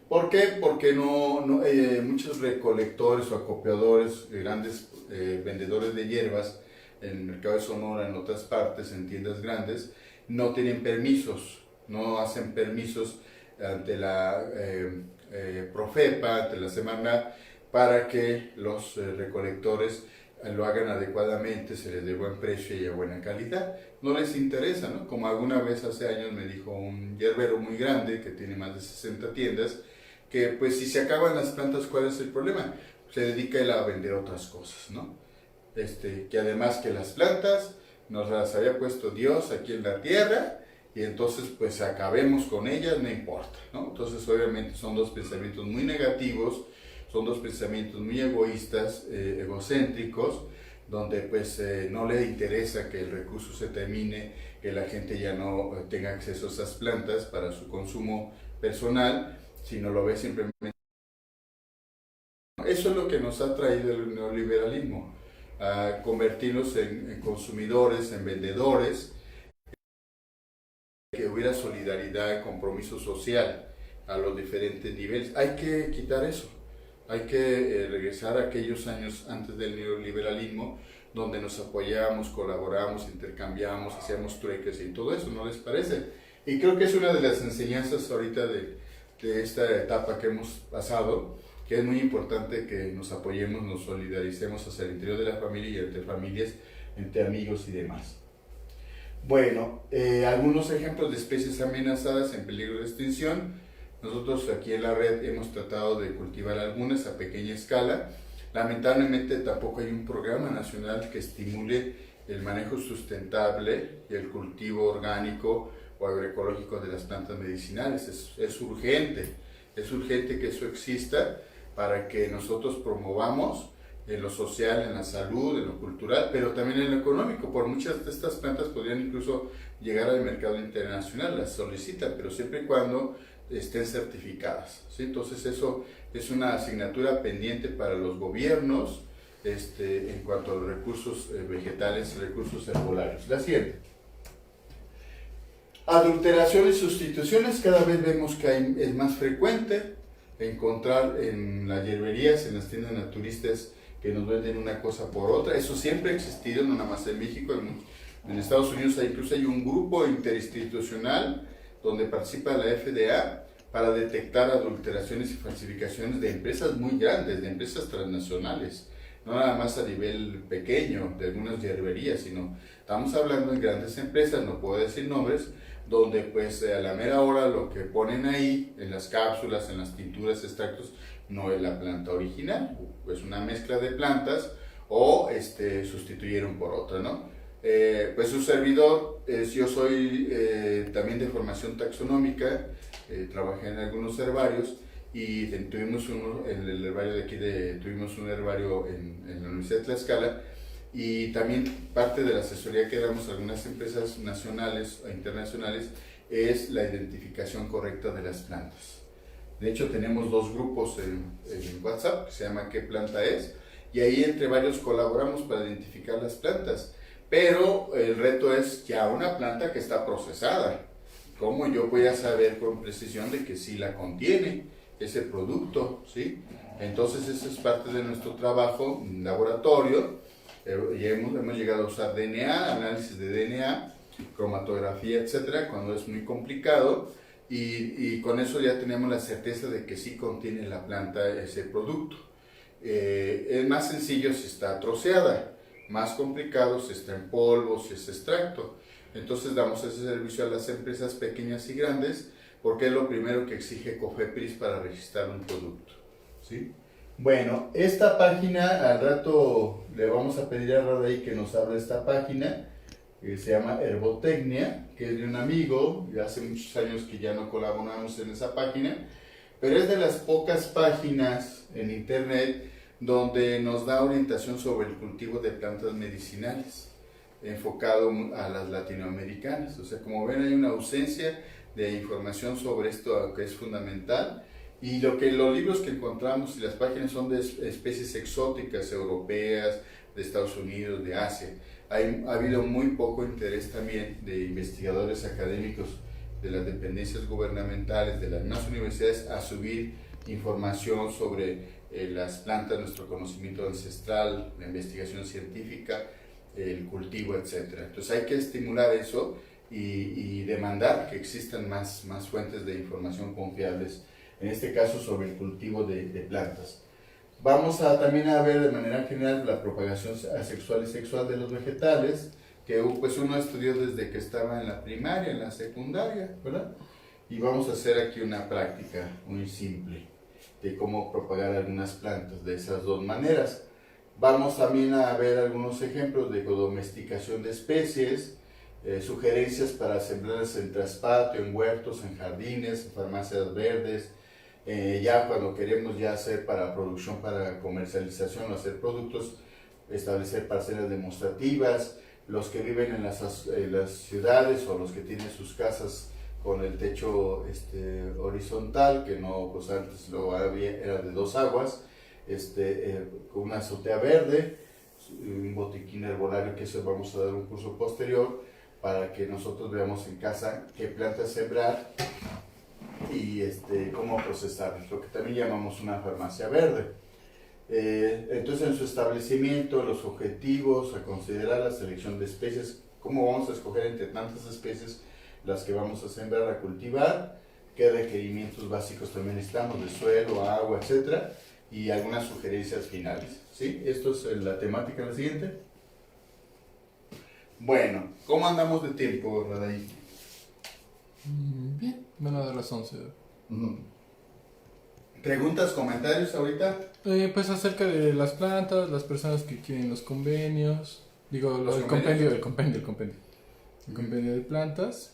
¿Por qué? Porque muchos recolectores o acopiadores, grandes vendedores de hierbas, en el mercado de Sonora, en otras partes, en tiendas grandes, no tienen permisos, no hacen permisos ante la Profepa, ante la Semarnat, para que los recolectores lo hagan adecuadamente, se les dé buen precio y a buena calidad. No les interesa, ¿no? Como alguna vez hace años me dijo un hierbero muy grande que tiene más de 60 tiendas, que pues si se acaban las plantas, ¿cuál es el problema? Se dedica él a vender otras cosas, ¿no? Que además que las plantas nos las había puesto Dios aquí en la tierra, y entonces pues acabemos con ellas, no importa, ¿no? Entonces obviamente son dos pensamientos muy negativos, son dos pensamientos muy egoístas, egocéntricos, donde pues no le interesa que el recurso se termine, que la gente ya no tenga acceso a esas plantas para su consumo personal, sino lo ve simplemente. Eso es lo que nos ha traído el neoliberalismo, a convertirnos en consumidores, en vendedores, que hubiera solidaridad, compromiso social a los diferentes niveles. Hay que quitar eso, hay que regresar a aquellos años antes del neoliberalismo, donde nos apoyábamos, colaborábamos, intercambiábamos, hacíamos trueques y todo eso, ¿no les parece? Y creo que es una de las enseñanzas ahorita de esta etapa que hemos pasado, que es muy importante que nos apoyemos, nos solidaricemos hacia el interior de la familia y entre familias, entre amigos y demás. Bueno, algunos ejemplos de especies amenazadas en peligro de extinción. Nosotros aquí en la red hemos tratado de cultivar algunas a pequeña escala. Lamentablemente tampoco hay un programa nacional que estimule el manejo sustentable y el cultivo orgánico o agroecológico de las plantas medicinales. Es urgente que eso exista para que nosotros promovamos en lo social, en la salud, en lo cultural, pero también en lo económico. Por muchas de estas plantas podrían incluso llegar al mercado internacional, las solicitan, pero siempre y cuando estén certificadas, ¿sí? Entonces eso es una asignatura pendiente para los gobiernos en cuanto a los recursos vegetales, recursos herbolarios. La siguiente. Adulteraciones y sustituciones, cada vez vemos que es más frecuente encontrar en las hierberías, en las tiendas naturistas, que nos venden una cosa por otra. Eso siempre ha existido, no nada más en México, en Estados Unidos incluso hay un grupo interinstitucional donde participa la FDA para detectar adulteraciones y falsificaciones de empresas muy grandes, de empresas transnacionales, no nada más a nivel pequeño de algunas hierberías, sino estamos hablando de grandes empresas, no puedo decir nombres, donde pues a la mera hora lo que ponen ahí en las cápsulas, en las tinturas, extractos, no es la planta original, es una mezcla de plantas o sustituyeron por otra, ¿no? Pues su servidor, yo soy también de formación taxonómica, trabajé en algunos herbarios y tuvimos en el herbario de aquí, tuvimos un herbario en la Universidad de Tlaxcala, y también parte de la asesoría que damos a algunas empresas nacionales o internacionales es la identificación correcta de las plantas. De hecho, tenemos dos grupos en WhatsApp que se llama ¿Qué planta es? Y ahí entre varios colaboramos para identificar las plantas. Pero el reto es ya una planta que está procesada. ¿Cómo yo voy a saber con precisión de que sí la contiene ese producto? ¿Sí? Entonces, eso es parte de nuestro trabajo en laboratorio. Ya hemos llegado a usar DNA, análisis de DNA, cromatografía, etcétera, cuando es muy complicado. Y con eso ya tenemos la certeza de que sí contiene la planta ese producto. Es más sencillo si está troceada, más complicado si está en polvo, si es extracto. Entonces damos ese servicio a las empresas pequeñas y grandes porque es lo primero que exige COFEPRIS para registrar un producto, ¿sí? Bueno, esta página al rato le vamos a pedir a Radey que nos hable de esta página, que se llama Herbotecnia, que es de un amigo, y hace muchos años que ya no colaboramos en esa página, pero es de las pocas páginas en internet donde nos da orientación sobre el cultivo de plantas medicinales, enfocado a las latinoamericanas. O sea, como ven, hay una ausencia de información sobre esto que es fundamental, y los libros que encontramos y las páginas son de especies exóticas, europeas, de Estados Unidos, de Asia. Ha habido muy poco interés también de investigadores académicos de las dependencias gubernamentales, de las mismas universidades, a subir información sobre las plantas, nuestro conocimiento ancestral, la investigación científica, el cultivo, etc. Entonces hay que estimular eso y demandar que existan más fuentes de información confiables, en este caso sobre el cultivo de plantas. Vamos también a ver de manera general la propagación asexual y sexual de los vegetales, que pues uno estudió desde que estaba en la primaria, en la secundaria, ¿verdad? Y vamos a hacer aquí una práctica muy simple de cómo propagar algunas plantas de esas dos maneras. Vamos también a ver algunos ejemplos de domesticación de especies, sugerencias para sembrarlas en traspatio, en huertos, en jardines, en farmacias verdes, ya cuando queremos ya hacer para producción, para comercialización o hacer productos, establecer parcelas demostrativas, los que viven en las ciudades o los que tienen sus casas con el techo horizontal, que no, pues antes era de dos aguas, con una azotea verde, un botiquín herbolario, que eso vamos a dar un curso posterior, para que nosotros veamos en casa qué plantas sembrar y cómo procesarlas, lo que también llamamos una farmacia verde. Entonces, en su establecimiento, los objetivos a considerar, la selección de especies, cómo vamos a escoger entre tantas especies las que vamos a sembrar, a cultivar, qué requerimientos básicos también estamos de suelo, agua, etcétera, y algunas sugerencias finales. ¿Sí? Esto es la temática. La siguiente. Bueno, ¿cómo andamos de tiempo, Radaí? Bien, van a dar las 11. ¿Preguntas, comentarios ahorita? Pues acerca de las plantas, las personas que quieren los convenios, digo, el compendio de plantas,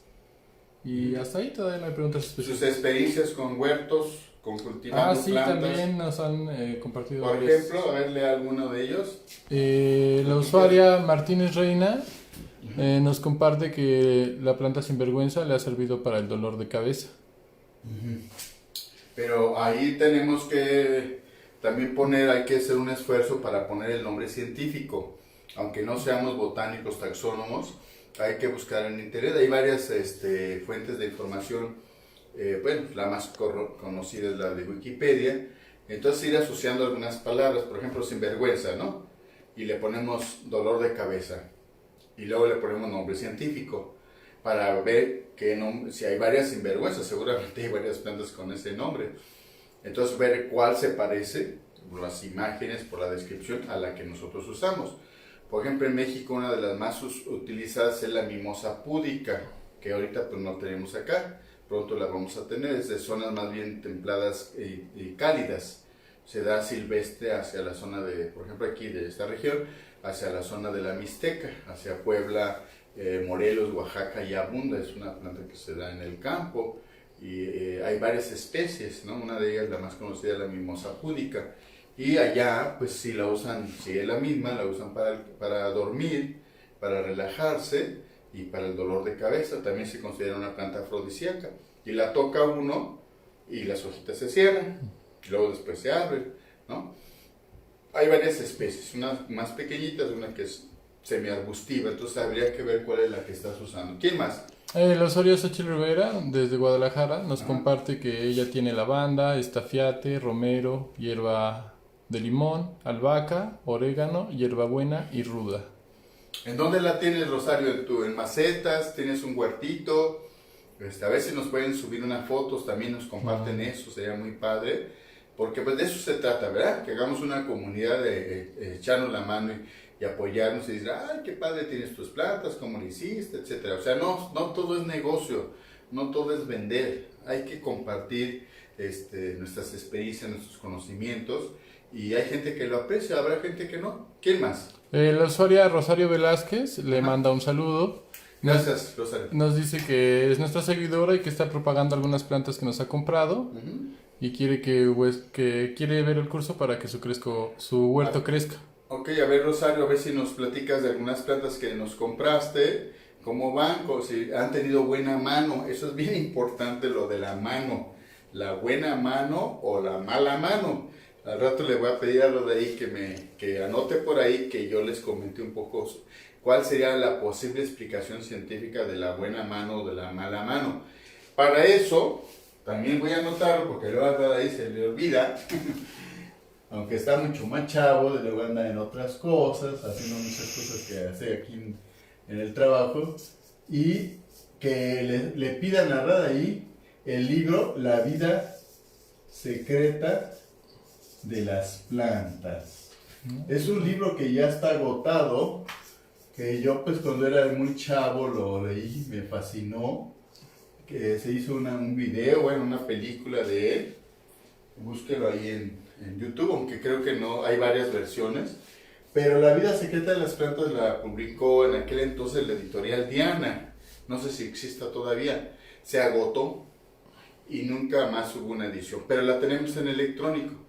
y hasta ahí todavía no hay preguntas específicas. Sus experiencias con huertos, con cultivando sí, plantas. también nos han compartido. Por ejemplo, a verle alguno de ellos. La usuaria Martínez Reina nos comparte que la planta sinvergüenza le ha servido para el dolor de cabeza. Pero ahí tenemos que también hay que hacer un esfuerzo para poner el nombre científico. Aunque no seamos botánicos, taxónomos, hay que buscar en internet. Hay varias fuentes de información. La más conocida es la de Wikipedia. Entonces ir asociando algunas palabras, por ejemplo, sinvergüenza, ¿no? Y le ponemos dolor de cabeza. Y luego le ponemos nombre científico para ver si hay varias sinvergüenzas. Seguramente hay varias plantas con ese nombre. Entonces ver cuál se parece, por las imágenes, por la descripción, a la que nosotros usamos. Por ejemplo, en México una de las más utilizadas es la mimosa púdica, que ahorita pues no tenemos acá. Pronto la vamos a tener. Es de zonas más bien templadas y cálidas. Se da silvestre hacia la zona de, por ejemplo aquí de esta región, hacia la zona de la Mixteca, hacia Puebla, Morelos, Oaxaca, y abunda. Es una planta que se da en el campo y hay varias especies, ¿no? Una de ellas, la más conocida, la mimosa púdica. Y allá, pues si la usan, si es la misma, la usan para dormir, para relajarse y para el dolor de cabeza. También se considera una planta afrodisíaca. Y la toca uno y las hojitas se cierran, y luego después se abren, ¿no? Hay varias especies, unas más pequeñitas, una que es semiarbustiva, entonces habría que ver cuál es la que estás usando. ¿Quién más? El usuario Xochitl Rivera, desde Guadalajara, nos comparte que ella tiene lavanda, estafiate, romero, hierba de limón, albahaca, orégano, hierbabuena y ruda. ¿En dónde la tienes, Rosario? ¿En macetas? ¿Tienes un huertito? A ver si nos pueden subir unas fotos, también nos comparten eso, sería muy padre, porque pues de eso se trata, ¿verdad? Que hagamos una comunidad de echarnos la mano y apoyarnos y decir, ay, qué padre tienes tus plantas, cómo lo hiciste, etcétera. O sea, no todo es negocio, no todo es vender, hay que compartir nuestras experiencias, nuestros conocimientos, y hay gente que lo aprecia, habrá gente que no. ¿Quién más? La usuaria Rosario Velázquez le manda un saludo. Gracias, Rosario. Nos dice que es nuestra seguidora y que está propagando algunas plantas que nos ha comprado y quiere que quiere ver el curso para que su huerto crezca. Ok, a ver, Rosario, a ver si nos platicas de algunas plantas que nos compraste, cómo van, si han tenido buena mano. Eso es bien importante, lo de la mano, la buena mano o la mala mano. Al rato le voy a pedir a Rodaí que anote por ahí, que yo les comente un poco cuál sería la posible explicación científica de la buena mano o de la mala mano. Para eso, también voy a anotarlo, porque luego a Rodaí se le olvida, aunque está mucho más chavo, luego anda en otras cosas, haciendo muchas cosas que hace aquí en el trabajo, y que le pidan a Rodaí el libro La vida secreta de las plantas. Es un libro que ya está agotado, que yo pues cuando era muy chavo lo leí, me fascinó, que se hizo un video, bueno, una película de él, búsquelo ahí en YouTube, aunque creo que no, hay varias versiones, pero La vida secreta de las plantas la publicó en aquel entonces la editorial Diana, no sé si exista todavía, se agotó y nunca más hubo una edición, pero la tenemos en electrónico.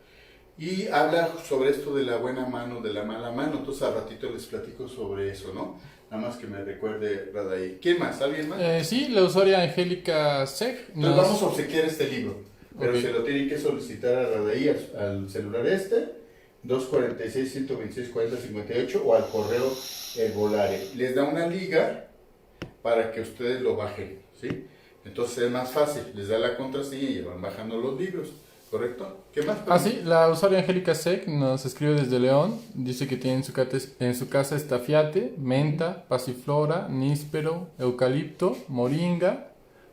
Y habla sobre esto de la buena mano, de la mala mano. Entonces al ratito les platico sobre eso, ¿no? Nada más que me recuerde Radaí. ¿Quién más? ¿Alguien más? Sí, la usuaria Angélica Seg. Entonces vamos a obsequiar este libro. Pero Okay. se lo tienen que solicitar a Radaí al celular 246-126-4058 o al correo Herbolare. Les da una liga para que ustedes lo bajen, ¿sí? Entonces es más fácil, les da la contraseña y van bajando los libros, ¿correcto? ¿Qué más? Ah, sí, la usuaria Angélica Sec nos escribe desde León. Dice que tiene en su casa estafiate, menta, pasiflora, níspero, eucalipto, moringa,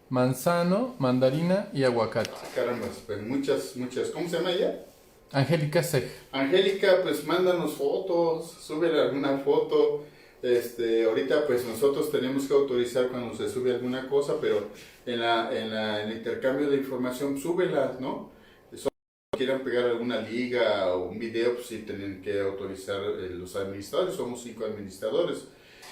manzano, mandarina y aguacate. Caramba, pues muchas, ¿cómo se llama ella? Angélica Sec. Angélica, pues mándanos fotos, súbele alguna foto. Ahorita pues nosotros tenemos que autorizar cuando se sube alguna cosa, pero en el intercambio de información súbela, ¿no? Si quieran pegar alguna liga o un video, pues sí tienen que autorizar los administradores, somos 5 administradores.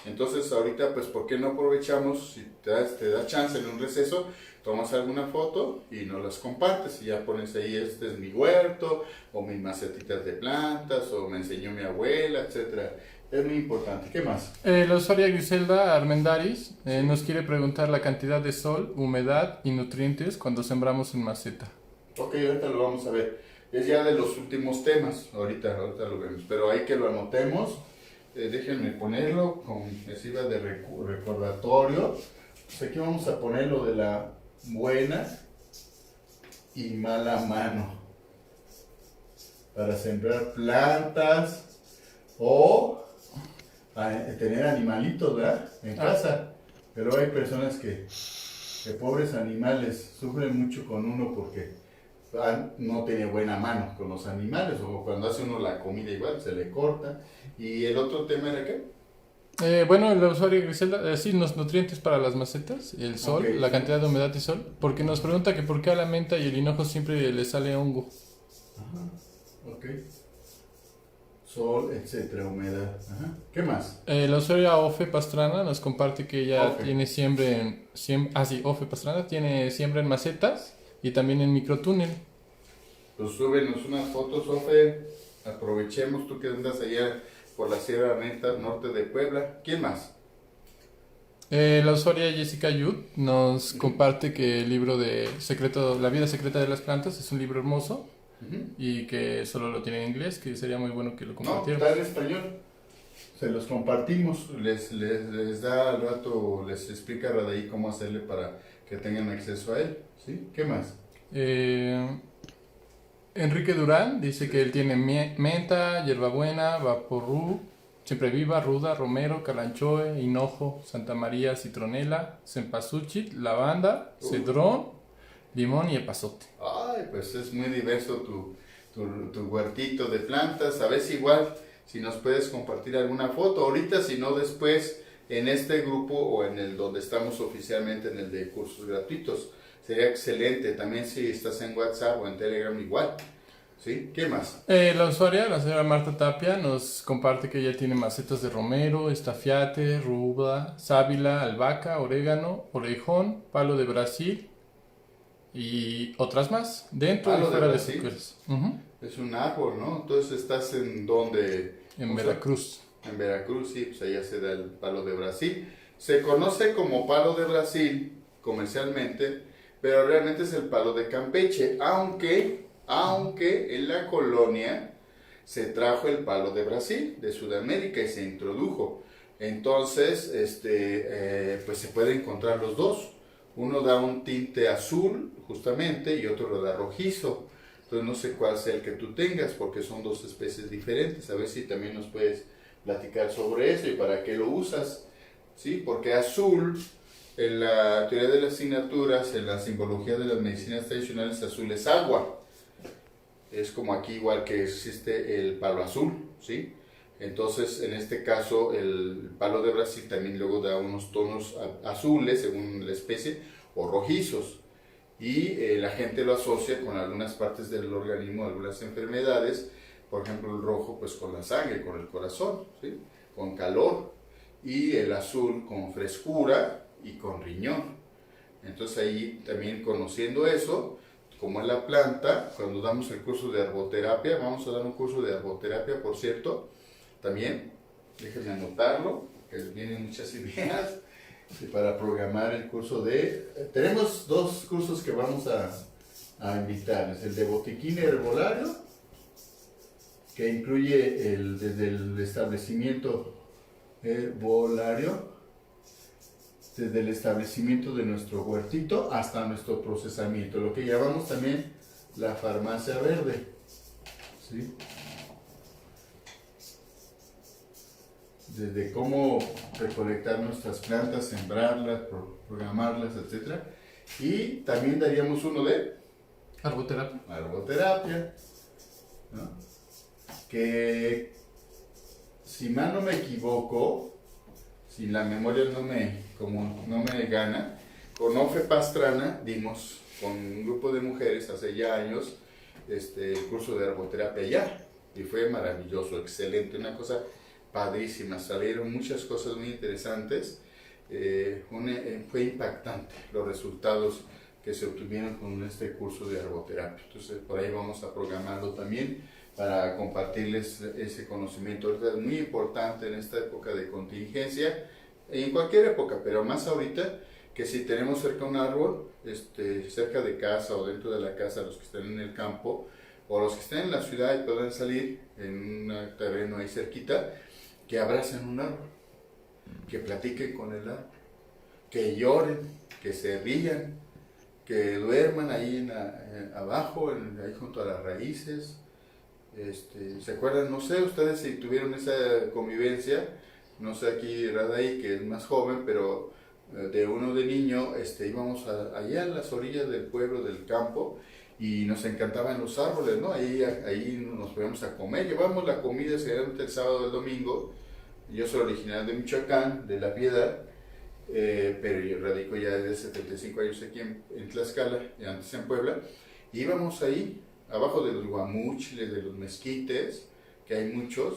Entonces ahorita pues ¿por qué no aprovechamos, si te da chance en un receso, tomas alguna foto y nos las compartes y ya pones ahí, este es mi huerto, o mis macetitas de plantas, o me enseñó mi abuela, etcétera. Es muy importante. ¿Qué más? La usuaria Griselda Armendaris nos quiere preguntar la cantidad de sol, humedad y nutrientes cuando sembramos en maceta. Ok, ahorita lo vamos a ver. Es ya de los últimos temas, ahorita lo vemos, pero hay que lo anotemos. Déjenme ponerlo con adhesiva de recordatorio. Pues aquí vamos a poner lo de la buena y mala mano para sembrar plantas o tener animalitos, ¿verdad? En casa. Pero hay personas que pobres animales sufren mucho con uno porque no tiene buena mano con los animales, o cuando hace uno la comida igual se le corta. ¿Y el otro tema era qué? Bueno, la usuaria Griselda, sí, los nutrientes para las macetas, el sol, Ok. la cantidad de humedad y sol, porque nos pregunta que por qué a la menta y el hinojo siempre le sale hongo. Ajá. Ok. Sol, etcétera, humedad. Ajá. ¿Qué más? La usuaria Ofe Pastrana nos comparte que ella Ofe. tiene Ofe Pastrana tiene siembra en macetas y también en microtúnel. Pues súbenos unas fotos, Ofe. Aprovechemos, tú que andas allá por la Sierra Neta Norte de Puebla. ¿Quién más? La usuaria Jessica Yud nos comparte que el libro de La vida secreta de las plantas es un libro hermoso y que solo lo tiene en inglés, que sería muy bueno que lo No, compartieran. está en español. Se los compartimos, les da al rato, les explica Radaí cómo hacerle para que tengan acceso a él. ¿Sí? ¿Qué más? Enrique Durán dice que él tiene menta, hierbabuena, vaporru, siempre viva, ruda, romero, calanchoe, hinojo, Santa María, citronela, cempasúchil, lavanda, cedrón, limón y epazote. Ay, pues es muy diverso tu huertito de plantas. A ver si igual, si nos puedes compartir alguna foto ahorita, si no después en este grupo o en el donde estamos oficialmente, en el de cursos gratuitos. Sería excelente. También si estás en WhatsApp o en Telegram igual. ¿Sí? ¿Qué más? La usuaria, la señora Marta Tapia, nos comparte que ella tiene macetas de romero, estafiate, ruda, sábila, albahaca, orégano, orejón, palo de Brasil y otras más, dentro Palo y de fuera de Brasil. su casa. Ujú. Es un árbol, ¿no? Entonces estás en donde... En Veracruz. En Veracruz, sí, pues allá se da el palo de Brasil. Se conoce como palo de Brasil comercialmente, pero realmente es el palo de Campeche, aunque en la colonia se trajo el palo de Brasil, de Sudamérica, y se introdujo. Entonces, pues se pueden encontrar los dos. Uno da un tinte azul, justamente, y otro lo da rojizo. Entonces no sé cuál sea el que tú tengas, porque son dos especies diferentes. A ver si también nos puedes platicar sobre eso y para qué lo usas. ¿Sí? Porque azul, en la teoría de las asignaturas, en la simbología de las medicinas tradicionales, azul es agua. Es como aquí igual que existe el palo azul, ¿sí? Entonces, en este caso, el palo de Brasil también luego da unos tonos azules, según la especie, o rojizos. Y la gente lo asocia con algunas partes del organismo, algunas enfermedades, por ejemplo, el rojo pues con la sangre, con el corazón, ¿sí? Con calor, y el azul con frescura y con riñón. Entonces ahí también conociendo eso, como es la planta, cuando damos el curso de herboterapia, vamos a dar un curso de herboterapia, por cierto, también, déjenme anotarlo, que vienen muchas ideas, y para programar el curso tenemos dos cursos que vamos a invitarles, el de botiquín herbolario, que incluye desde el establecimiento herbolario desde el establecimiento de nuestro huertito hasta nuestro procesamiento, lo que llamamos también la farmacia verde, ¿sí? Desde cómo recolectar nuestras plantas, sembrarlas, programarlas, etc. Y también daríamos uno de arboterapia, ¿no? Que, si mal no me equivoco, si la memoria no me gana, con Ofe Pastrana dimos con un grupo de mujeres hace ya años el curso de arboterapia ya, y fue maravilloso, excelente, una cosa padrísima, salieron muchas cosas muy interesantes, fue impactante los resultados que se obtuvieron con este curso de arboterapia. Entonces por ahí vamos a programarlo también para compartirles ese conocimiento. Es muy importante en esta época de contingencia, en cualquier época, pero más ahorita, que si tenemos cerca un árbol, cerca de casa o dentro de la casa, los que estén en el campo o los que estén en la ciudad y puedan salir en un terreno ahí cerquita, que abracen un árbol, que platiquen con el árbol, que lloren, que se rían, que duerman ahí abajo, ahí junto a las raíces. ¿Se acuerdan? No sé ustedes si tuvieron esa convivencia, no sé aquí Radai, que es más joven, pero de uno de niño íbamos allá a las orillas del pueblo, del campo, y nos encantaban los árboles, ¿no? Ahí nos podíamos a comer, llevamos la comida generalmente el sábado o el domingo. Yo soy original de Michoacán, de La Piedad, pero yo radico ya desde 75 años aquí en Tlaxcala, y antes en Puebla. Y íbamos ahí, abajo de los guamúchiles, de los mezquites, que hay muchos,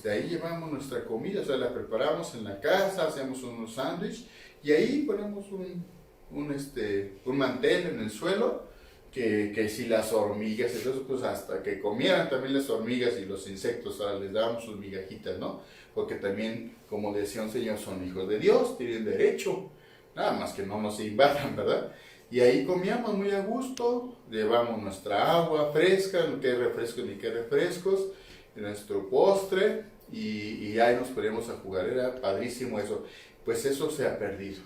ahí llevamos nuestra comida, o sea, la preparamos en la casa, hacemos unos sándwiches, y ahí ponemos un mantel en el suelo, que si las hormigas, entonces pues hasta que comieran también las hormigas y los insectos, ahora les dábamos sus migajitas, ¿no? Porque también, como decía un señor, son hijos de Dios, tienen derecho, nada más que no nos invadan, ¿verdad? Y ahí comíamos muy a gusto, llevamos nuestra agua fresca, no que refrescos ni que refrescos, nuestro postre, y ahí nos poníamos a jugar, era padrísimo eso. Pues eso se ha perdido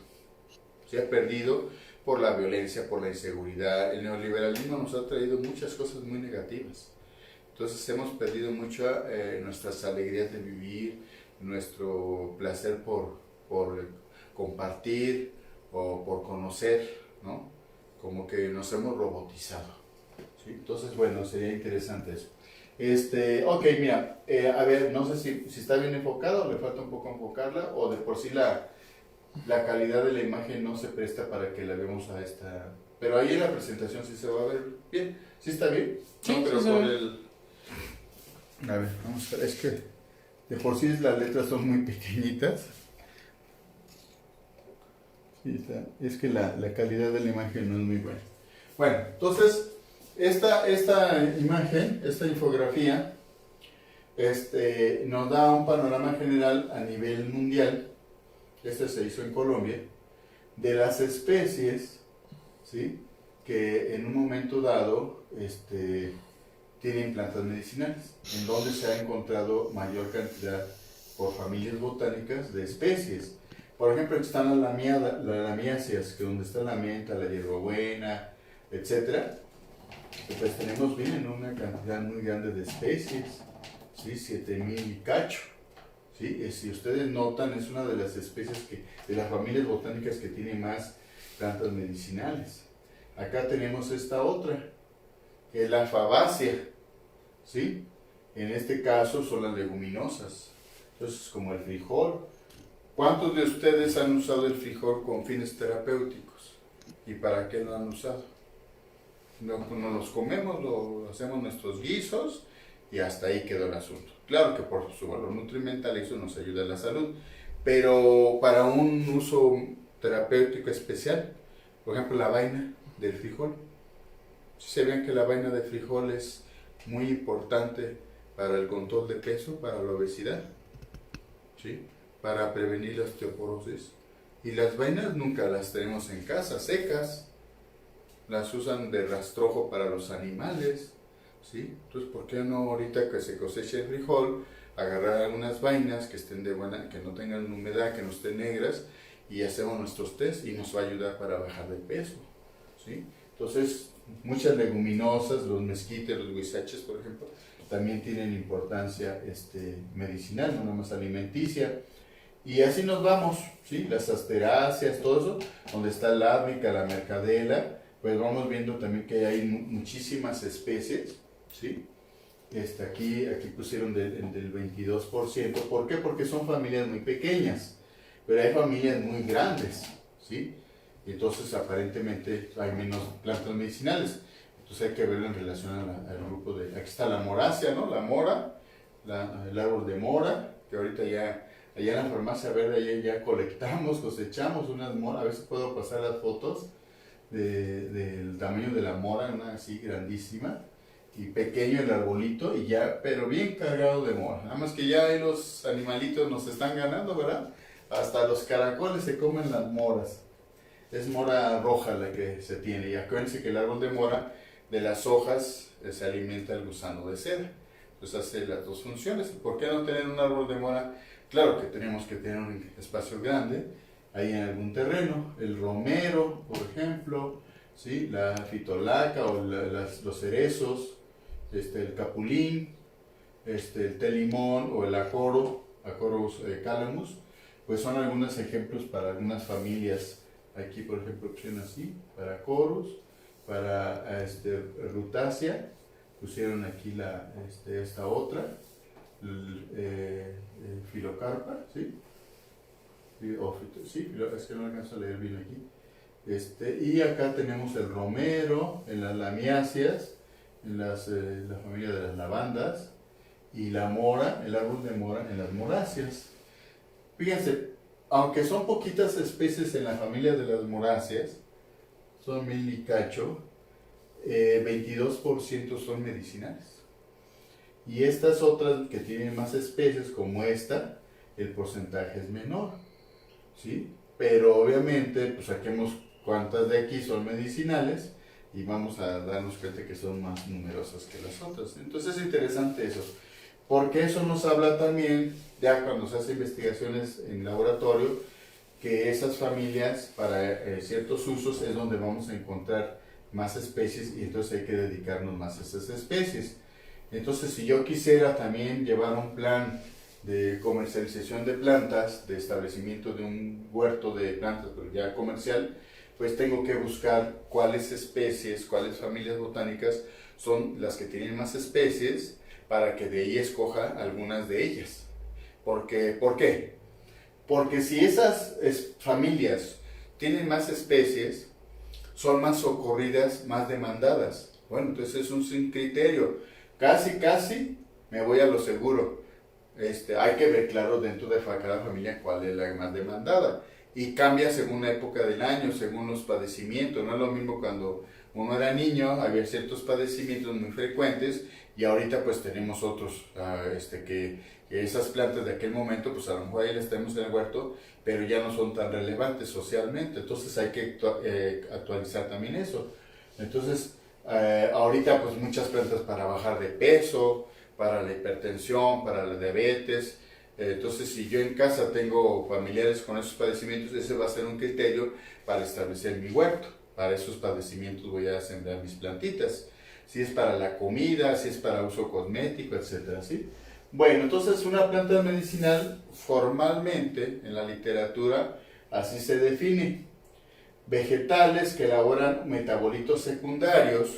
por la violencia, por la inseguridad. El neoliberalismo nos ha traído muchas cosas muy negativas. Entonces hemos perdido mucho nuestras alegrías de vivir, nuestro placer por compartir o por conocer, ¿no? Como que nos hemos robotizado, ¿sí? Entonces, bueno, sería interesante eso. Ok, mira, a ver, no sé si está bien enfocado o le falta un poco enfocarla, o de por sí la calidad de la imagen no se presta para que la veamos a esta. Pero ahí en la presentación sí se va a ver bien. ¿Sí está bien? Sí, no, pero sí con el. A ver, vamos a ver. Es que de por sí las letras son muy pequeñitas. Sí, es que la calidad de la imagen no es muy buena. Bueno, entonces, esta imagen, esta infografía, nos da un panorama general a nivel mundial. Se hizo en Colombia, de las especies, ¿sí?, que en un momento dado tienen plantas medicinales, en donde se ha encontrado mayor cantidad por familias botánicas de especies. Por ejemplo, están las lamiáceas, que donde está la menta, la hierbabuena, etc. Pues tenemos bien una cantidad muy grande de especies, ¿sí? 7000 y cacho. ¿Sí? Si ustedes notan, es una de las especies de las familias botánicas que tiene más plantas medicinales. Acá tenemos esta otra, que es la fabácea, ¿sí? En este caso son las leguminosas. Entonces, como el frijol. ¿Cuántos de ustedes han usado el frijol con fines terapéuticos? ¿Y para qué lo han usado? Nos los comemos, lo hacemos nuestros guisos, y hasta ahí quedó el asunto. Claro que por su valor nutrimental eso nos ayuda a la salud, pero para un uso terapéutico especial, por ejemplo la vaina del frijol. Si se ven que la vaina de frijol es muy importante para el control de peso, para la obesidad, ¿sí?, para prevenir la osteoporosis. Y las vainas nunca las tenemos en casa secas, las usan de rastrojo para los animales, ¿sí? Entonces, ¿por qué no ahorita que se coseche el frijol, agarrar algunas vainas que estén de buena, que no tengan humedad, que no estén negras, y hacemos nuestros test y nos va a ayudar para bajar de peso, ¿sí? Entonces, muchas leguminosas, los mezquites, los huizaches, por ejemplo, también tienen importancia medicinal, no nada más alimenticia. Y así nos vamos, ¿sí? Las asteráceas, todo eso, donde está la árnica, la mercadela, pues vamos viendo también que hay muchísimas especies, ¿sí? Aquí pusieron del 22%. ¿Por qué? Porque son familias muy pequeñas, pero hay familias muy grandes, ¿sí? Entonces aparentemente hay menos plantas medicinales. Entonces hay que verlo en relación al grupo de... Aquí está la morácea, ¿no? La mora, el árbol de mora, que ahorita ya... Allá en la farmacia verde ya colectamos, cosechamos unas moras. A ver si puedo pasar las fotos del tamaño de la mora, una así grandísima. Y pequeño el arbolito, y ya, pero bien cargado de mora. Nada más que ya ahí los animalitos nos están ganando, ¿verdad? Hasta los caracoles se comen las moras. Es mora roja la que se tiene. Y acuérdense que el árbol de mora, de las hojas, se alimenta el gusano de seda. Entonces hace las dos funciones. ¿Por qué no tener un árbol de mora? Claro que tenemos que tener un espacio grande, ahí en algún terreno. El romero, por ejemplo, ¿sí? La fitolaca o los cerezos, el capulín, el té limón o el Acorus calamus, pues son algunos ejemplos para algunas familias. Aquí, por ejemplo, pusieron así, para Acorus, para Rutácea, pusieron aquí esta otra, Filocarpa, ¿sí? Sí, es que no alcanzo a leer bien aquí. Y acá tenemos el romero, en las lamiáceas, en la familia de las lavandas, y la mora, el árbol de mora en las moráceas. Fíjense, aunque son poquitas especies en la familia de las moráceas, son 1000 y cacho, 22% son medicinales. Y estas otras que tienen más especies, como esta, el porcentaje es menor, ¿sí? Pero obviamente, pues saquemos cuántas de aquí son medicinales y vamos a darnos cuenta que son más numerosas que las otras. Entonces es interesante eso, porque eso nos habla también, ya cuando se hacen investigaciones en laboratorio, que esas familias para ciertos usos es donde vamos a encontrar más especies y entonces hay que dedicarnos más a esas especies. Entonces, si yo quisiera también llevar un plan de comercialización de plantas, de establecimiento de un huerto de plantas, pero ya comercial, pues tengo que buscar cuáles especies, cuáles familias botánicas son las que tienen más especies, para que de ahí escoja algunas de ellas. ¿Por qué? Porque si esas familias tienen más especies, son más socorridas, más demandadas. Bueno, entonces es un criterio. Casi me voy a lo seguro. Hay que ver claro dentro de cada familia cuál es la más demandada. Y cambia según la época del año, según los padecimientos. No es lo mismo cuando uno era niño, había ciertos padecimientos muy frecuentes y ahorita pues tenemos otros, que esas plantas de aquel momento pues a lo mejor ahí las tenemos en el huerto, pero ya no son tan relevantes socialmente. Entonces hay que actualizar también eso. Entonces, ahorita pues muchas plantas para bajar de peso, para la hipertensión, para la diabetes. Entonces si yo en casa tengo familiares con esos padecimientos, ese va a ser un criterio para establecer mi huerto. Para esos padecimientos voy a sembrar mis plantitas. Si es para la comida, si es para uso cosmético, etcétera, ¿sí? Bueno, entonces una planta medicinal formalmente en la literatura así se define. Vegetales que elaboran metabolitos secundarios.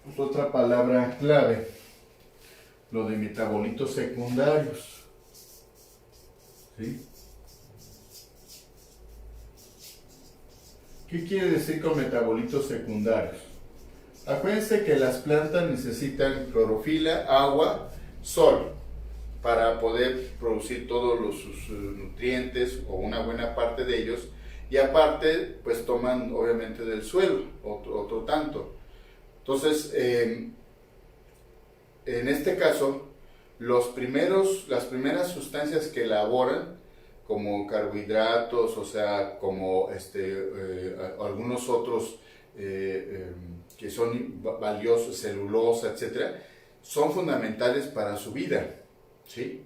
Es otra palabra clave, lo de metabolitos secundarios, ¿sí? ¿Qué quiere decir con metabolitos secundarios? Acuérdense que las plantas necesitan clorofila, agua, sol para poder producir todos sus nutrientes o una buena parte de ellos, y aparte pues toman obviamente del suelo otro tanto. Entonces en este caso las primeras sustancias que elaboran como carbohidratos, o sea, como algunos otros que son valiosos, celulosa, etcétera, son fundamentales para su vida, ¿sí?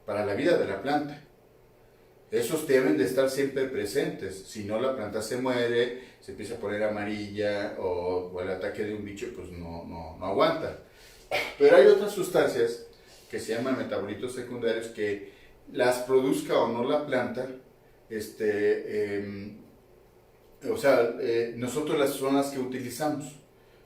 Para la vida de la planta. Esos deben de estar siempre presentes, si no la planta se muere, se empieza a poner amarilla o el ataque de un bicho pues no aguanta. Pero hay otras sustancias que se llaman metabolitos secundarios que las produzca o no la planta, nosotros las son las que utilizamos.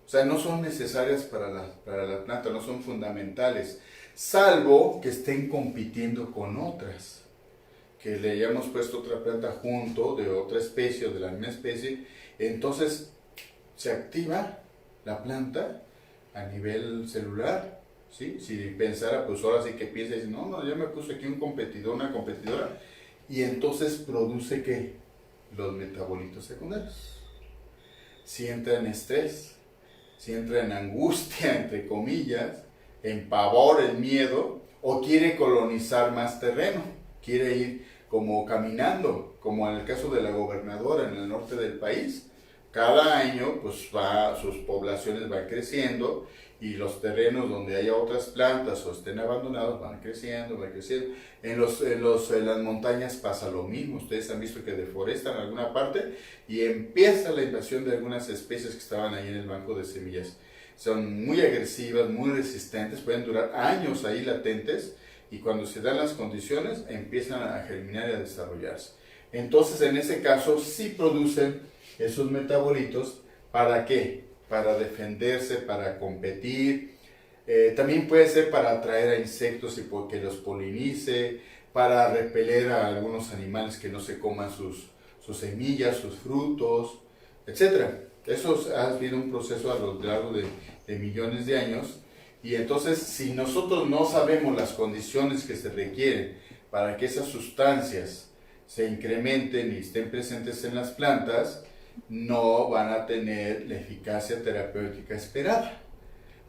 O sea, no son necesarias para la planta, no son fundamentales, salvo que estén compitiendo con otras, que le hayamos puesto otra planta junto de otra especie o de la misma especie, entonces se activa la planta a nivel celular, ¿sí? Si pensara, pues ahora sí que piensa y dice, no, ya me puse aquí un competidor, una competidora, y entonces produce ¿qué? Los metabolitos secundarios. Si entra en estrés, si entra en angustia, entre comillas, en pavor, en miedo, o quiere colonizar más terreno, quiere ir como caminando, como en el caso de la gobernadora en el norte del país. Cada año pues sus poblaciones van creciendo y los terrenos donde haya otras plantas o estén abandonados van creciendo, van creciendo. En las montañas pasa lo mismo, ustedes han visto que deforestan alguna parte y empieza la invasión de algunas especies que estaban ahí en el banco de semillas. Son muy agresivas, muy resistentes, pueden durar años ahí latentes, y cuando se dan las condiciones empiezan a germinar y a desarrollarse. Entonces en ese caso sí producen esos metabolitos. ¿Para qué? Para defenderse, para competir. También puede ser para atraer a insectos y que los polinice, para repeler a algunos animales que no se coman sus semillas, sus frutos, etc. Eso ha sido un proceso a lo largo de millones de años. Y entonces, si nosotros no sabemos las condiciones que se requieren para que esas sustancias se incrementen y estén presentes en las plantas, no van a tener la eficacia terapéutica esperada.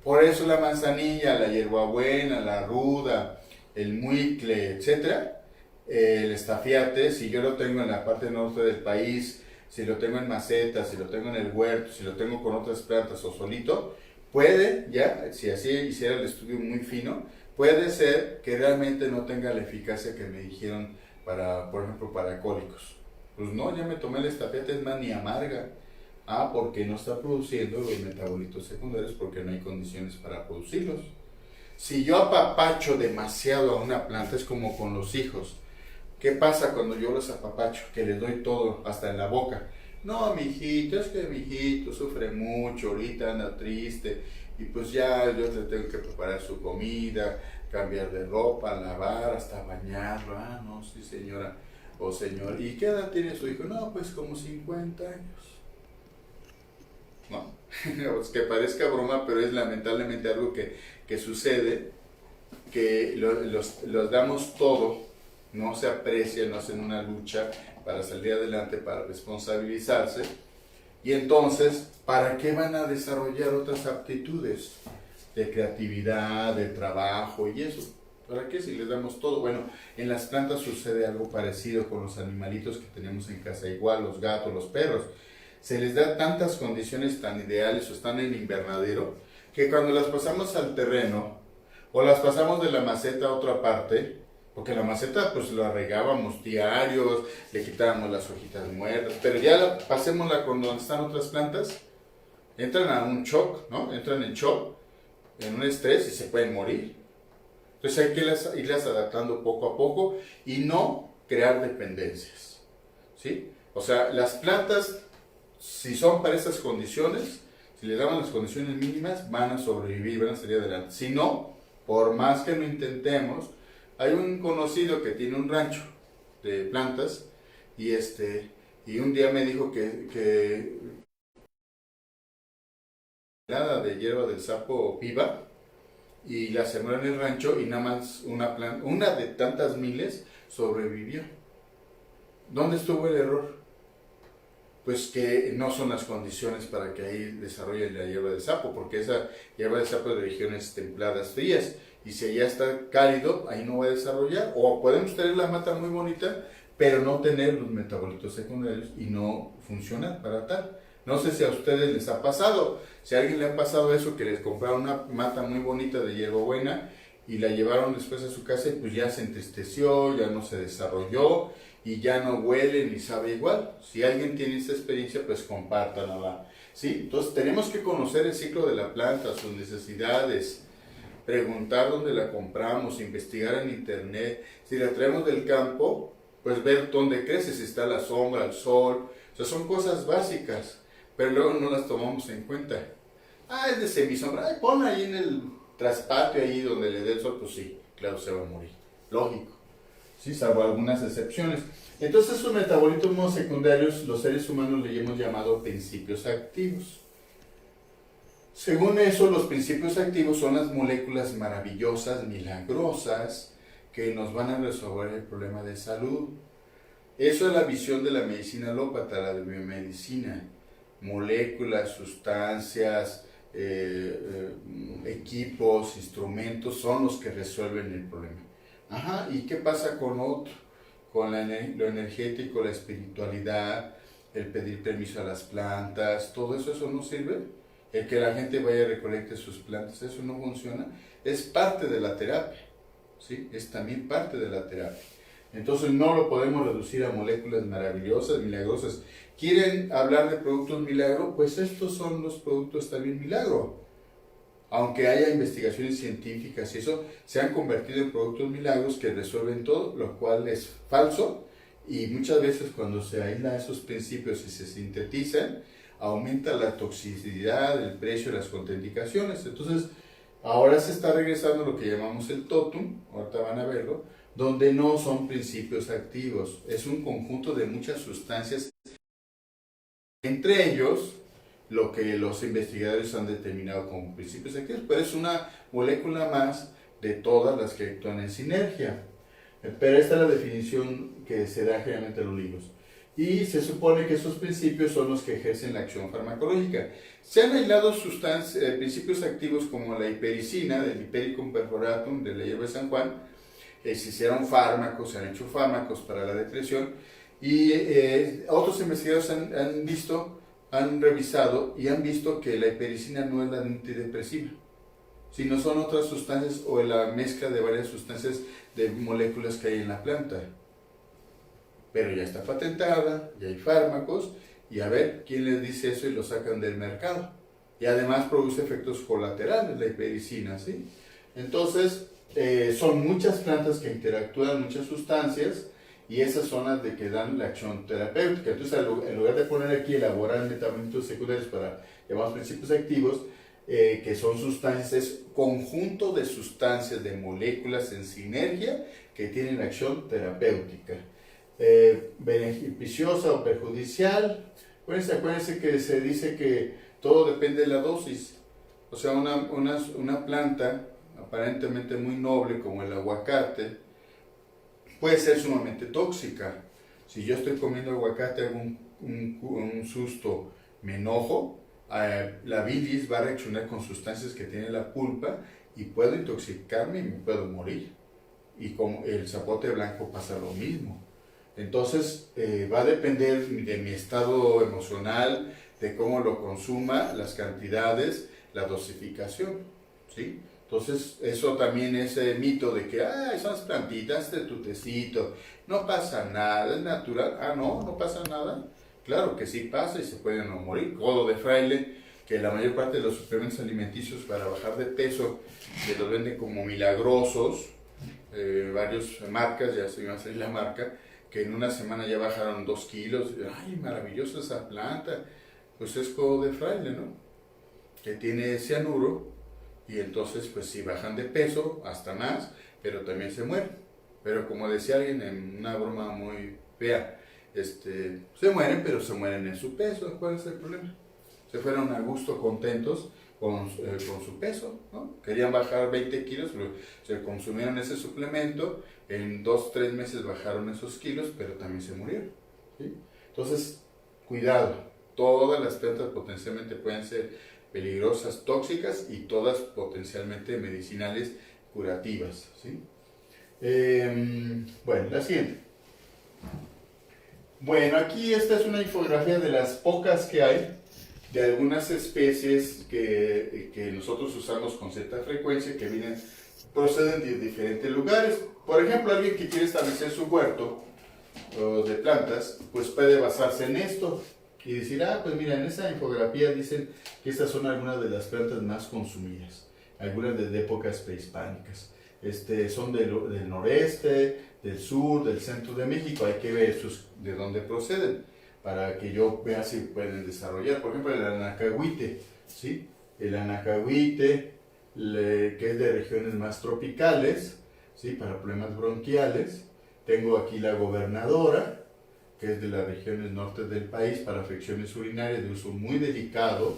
Por eso la manzanilla, la hierbabuena, la ruda, el muicle, etc., el estafiate, si yo lo tengo en la parte norte del país, si lo tengo en macetas, si lo tengo en el huerto, si lo tengo con otras plantas o solito, puede, ya, si así hiciera el estudio muy fino, puede ser que realmente no tenga la eficacia que me dijeron para, por ejemplo, para cólicos. Pues no, ya me tomé el estafiate, es más, ni amarga. Porque no está produciendo los metabolitos secundarios, porque no hay condiciones para producirlos. Si yo apapacho demasiado a una planta, es como con los hijos. ¿Qué pasa cuando yo los apapacho? Que les doy todo, hasta en la boca. No, mi hijito, es que mi hijito sufre mucho, ahorita anda triste, y pues ya yo le tengo que preparar su comida, cambiar de ropa, lavar, hasta bañarlo. No, sí señora o señor. ¿Y qué edad tiene su hijo? No, pues como 50 años. ¿No? Pues que parezca broma, pero es lamentablemente algo que sucede, que los damos todo, no se aprecia, no hacen una lucha para salir adelante, para responsabilizarse, y entonces, ¿para qué van a desarrollar otras aptitudes de creatividad, de trabajo y eso? ¿Para qué si les damos todo? Bueno, en las plantas sucede algo parecido con los animalitos que tenemos en casa, igual los gatos, los perros. Se les da tantas condiciones tan ideales o están en invernadero, que cuando las pasamos al terreno o las pasamos de la maceta a otra parte, porque la maceta pues la regábamos diarios, le quitábamos las hojitas muertas, pero ya pasémosla con donde están otras plantas, entran a un shock, ¿no? Entran en shock, en un estrés y se pueden morir. Entonces hay que irlas adaptando poco a poco y no crear dependencias, ¿sí? O sea, las plantas, si son para esas condiciones, si les damos las condiciones mínimas, van a sobrevivir, van a salir adelante. Si no, por más que lo intentemos, hay un conocido que tiene un rancho de plantas y un día me dijo que nada de hierba del sapo viva y la sembró en el rancho y nada más una de tantas miles sobrevivió. ¿Dónde estuvo el error? Pues que no son las condiciones para que ahí desarrolle la hierba del sapo, porque esa hierba del sapo es de regiones templadas frías, y si allá está cálido, ahí no va a desarrollar. O podemos tener la mata muy bonita, pero no tener los metabolitos secundarios y no funcionar para tal. No sé si a ustedes les ha pasado, si a alguien le ha pasado eso, que les compraron una mata muy bonita de hierbabuena y la llevaron después a su casa y pues ya se entristeció, ya no se desarrolló y ya no huele ni sabe igual. Si alguien tiene esta experiencia, pues compártanla, ¿sí? Entonces tenemos que conocer el ciclo de la planta, sus necesidades, preguntar dónde la compramos, investigar en internet. Si la traemos del campo, pues ver dónde crece, si está la sombra, el sol. O sea, son cosas básicas, pero luego no las tomamos en cuenta. Ah, es de semisombra, ay, ponla ahí en el traspatio, ahí donde le dé el sol, pues sí, claro, se va a morir. Lógico, sí, salvo algunas excepciones. Entonces, esos metabolitos secundarios, los seres humanos le hemos llamado principios activos. Según eso, los principios activos son las moléculas maravillosas, milagrosas, que nos van a resolver el problema de salud. Eso es la visión de la medicina alópata, la de biomedicina. Moléculas, sustancias, equipos, instrumentos son los que resuelven el problema. Ajá, ¿y qué pasa con otro? Con lo energético, la espiritualidad, el pedir permiso a las plantas, todo eso, ¿eso no sirve? El que la gente vaya y recolecte sus plantas, ¿eso no funciona? Es parte de la terapia, ¿sí? Es también parte de la terapia. Entonces no lo podemos reducir a moléculas maravillosas, milagrosas. ¿Quieren hablar de productos milagro? Pues estos son los productos también milagro. Aunque haya investigaciones científicas y eso, se han convertido en productos milagros que resuelven todo, lo cual es falso. Y muchas veces cuando se aíslan esos principios y se sintetizan, aumenta la toxicidad, el precio y las contraindicaciones. Entonces, ahora se está regresando a lo que llamamos el totum, ahorita van a verlo, donde no son principios activos, es un conjunto de muchas sustancias, entre ellos lo que los investigadores han determinado como principios activos, pero es una molécula más de todas las que actúan en sinergia. Pero esta es la definición que se da generalmente en los libros. Y se supone que esos principios son los que ejercen la acción farmacológica. Se han aislado principios activos como la hipericina, del Hipericum perforatum, de la hierba de San Juan. Se hicieron fármacos, se han hecho fármacos para la depresión. Y otros investigadores han revisado y han visto que la hipericina no es la antidepresiva, sino son otras sustancias o la mezcla de varias sustancias de moléculas que hay en la planta. Pero ya está patentada, ya hay fármacos, y a ver quién les dice eso y lo sacan del mercado. Y además produce efectos colaterales la hipericina, ¿sí? Entonces, son muchas plantas que interactúan, muchas sustancias, y esas son las de que dan la acción terapéutica. Entonces, en lugar de poner aquí elaborar metabolitos secundarios para llamados principios activos, que son sustancias, es conjunto de sustancias, de moléculas en sinergia que tienen acción terapéutica. Beneficiosa o perjudicial. Acuérdense que se dice que todo depende de la dosis. O sea, una planta aparentemente muy noble como el aguacate puede ser sumamente tóxica. Si yo estoy comiendo aguacate, hago un susto, me enojo, la bilis va a reaccionar con sustancias que tienen la pulpa y puedo intoxicarme y me puedo morir. Y con el zapote blanco pasa lo mismo. Entonces va a depender de mi estado emocional, de cómo lo consuma, las cantidades, la dosificación, ¿sí? Entonces eso también es el mito de que son las plantitas de tu tecito, no pasa nada, es natural. No pasa nada. Claro que sí pasa y se pueden no morir. Codo de fraile, que la mayor parte de los suplementos alimenticios para bajar de peso que los venden como milagrosos, varias marcas, ya se iba a salir la marca, que en una semana ya bajaron 2 kilos. ¡Ay, maravillosa esa planta! Pues es codo de fraile, ¿no? Que tiene cianuro, y entonces pues sí bajan de peso, hasta más, pero también se mueren. Pero como decía alguien en una broma muy fea, se mueren, pero se mueren en su peso. ¿Cuál es el problema? Se fueron a gusto contentos con su peso, ¿no? Querían bajar 20 kilos, pero se consumieron ese suplemento, en 2-3 meses bajaron esos kilos, pero también se murieron, ¿sí? Entonces, cuidado, todas las plantas potencialmente pueden ser peligrosas, tóxicas, y todas potencialmente medicinales, curativas, ¿sí? Bueno, la siguiente. Bueno, aquí esta es una infografía de las pocas que hay, de algunas especies que nosotros usamos con cierta frecuencia, que vienen proceden de diferentes lugares. Por ejemplo, alguien que quiere establecer su huerto de plantas, pues puede basarse en esto y decir, pues mira, en esa infografía dicen que estas son algunas de las plantas más consumidas, algunas de épocas prehispánicas. Son del noreste, del sur, del centro de México. Hay que ver esos de dónde proceden para que yo vea si pueden desarrollar. Por ejemplo, el anacahuite, ¿sí? El anacahuite, que es de regiones más tropicales, ¿sí? Para problemas bronquiales. Tengo aquí la gobernadora, que es de las regiones norte del país, para afecciones urinarias de uso muy delicado,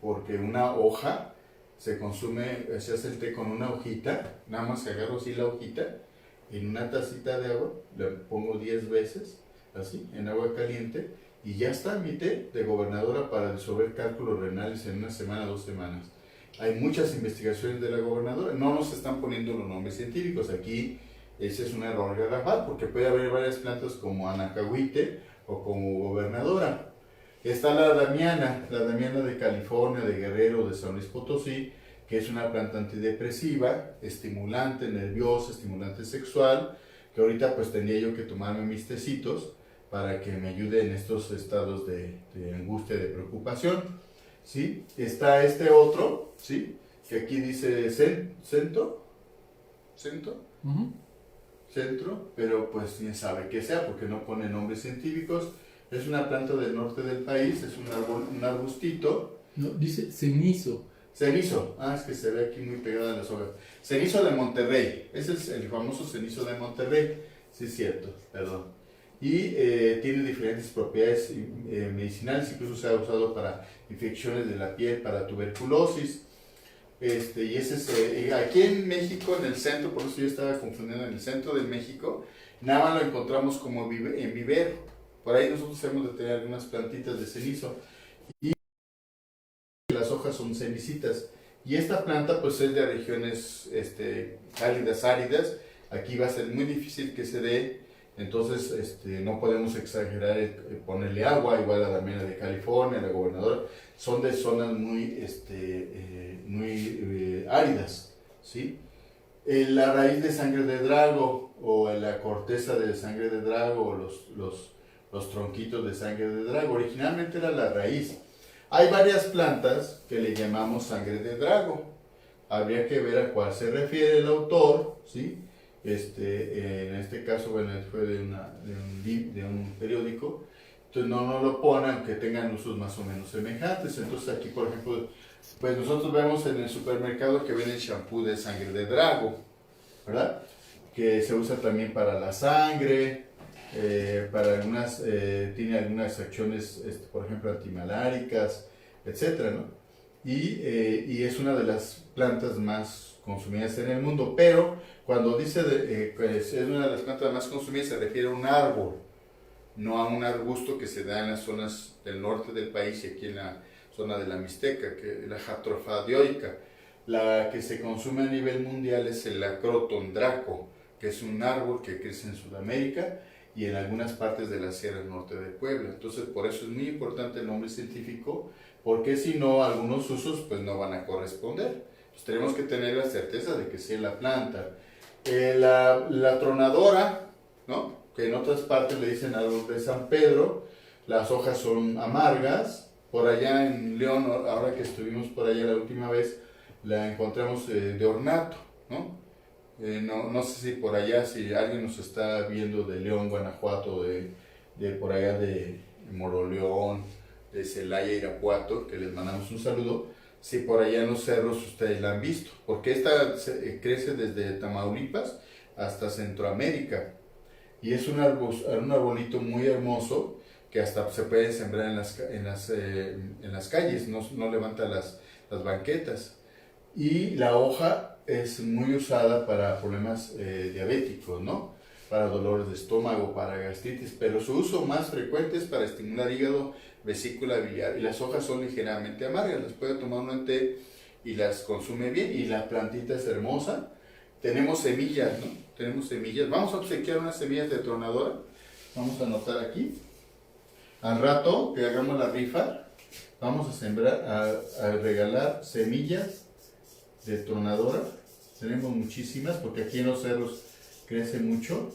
porque una hoja se consume, se hace el té con una hojita, nada más se agarro así la hojita, en una tacita de agua, la pongo 10 veces, así, en agua caliente, y ya está mi té de gobernadora para disolver cálculos renales en una semana, 2 semanas. Hay muchas investigaciones de la gobernadora, no nos están poniendo los nombres científicos, aquí ese es un error garrafal, porque puede haber varias plantas como anacahuite o como gobernadora. Está la damiana de California, de Guerrero, de San Luis Potosí, que es una planta antidepresiva, estimulante, nerviosa, estimulante sexual, que ahorita pues tendría yo que tomarme mis tecitos para que me ayude en estos estados de angustia, de preocupación, ¿sí? Está este otro, ¿sí? Que aquí dice centro, pero pues quién sabe qué sea, porque no pone nombres científicos. Es una planta del norte del país, es un arbustito. No, dice cenizo. Cenizo, es que se ve aquí muy pegada a las hojas. Cenizo de Monterrey, ese es el famoso cenizo de Monterrey, sí es cierto, perdón. Y tiene diferentes propiedades medicinales, incluso se ha usado para infecciones de la piel, para tuberculosis. Y ese es, aquí en México, en el centro, por eso yo estaba confundiendo, en el centro de México, nada más lo encontramos como en vivero. Por ahí nosotros hemos de tener algunas plantitas de cenizo y las hojas son cenicitas. Y esta planta pues es de regiones cálidas, áridas. Aquí va a ser muy difícil que se dé, entonces no podemos exagerar ponerle agua, igual a la damiana de California, la gobernadora. Son de zonas muy, muy áridas, ¿sí? La raíz de sangre de drago o la corteza de sangre de drago o los tronquitos de sangre de drago. Originalmente era la raíz. Hay varias plantas que le llamamos sangre de drago. Habría que ver a cuál se refiere el autor, ¿sí? En este caso, bueno, fue de un periódico. Entonces no lo ponen, aunque tengan usos más o menos semejantes. Entonces aquí, por ejemplo, pues nosotros vemos en el supermercado que venden shampoo de sangre de drago, ¿verdad? Que se usa también para la sangre, para algunas, tiene algunas acciones, por ejemplo, antimaláricas, etcétera, ¿no? Y es una de las plantas más consumidas en el mundo, pero cuando dice que es una de las plantas más consumidas se refiere a un árbol, no a un arbusto que se da en las zonas del norte del país y aquí en la zona de la Mixteca, que es la Jatropha dioica. La que se consume a nivel mundial es el Acroton draco, que es un árbol que crece en Sudamérica y en algunas partes de la Sierra Norte de Puebla. Entonces, por eso es muy importante el nombre científico, porque si no, algunos usos pues no van a corresponder. Pues tenemos que tener la certeza de que sí es la planta. La tronadora, ¿no? Que en otras partes le dicen árbol de San Pedro, las hojas son amargas. Por allá en León, ahora que estuvimos por allá la última vez, la encontramos de ornato, ¿no? No sé si por allá, si alguien nos está viendo de León, Guanajuato, de por allá de Moroleón, de Celaya, Irapuato, que les mandamos un saludo, si por allá en los cerros ustedes la han visto, porque esta crece desde Tamaulipas hasta Centroamérica, y es un arbolito muy hermoso, que hasta se puede sembrar en las calles, no levanta las banquetas, y la hoja es muy usada para problemas diabéticos, ¿no? Para dolores de estómago, para gastritis, pero su uso más frecuente es para estimular hígado, vesícula biliar, y las hojas son ligeramente amargas, las puede tomar uno en té y las consume bien, y la plantita es hermosa. Tenemos semillas, ¿no? Tenemos semillas. Vamos a obsequiar unas semillas de tronadora, vamos a anotar aquí. Al rato que hagamos la rifa, vamos a sembrar, a regalar semillas de tronadora tenemos muchísimas porque aquí en los cerros crece mucho.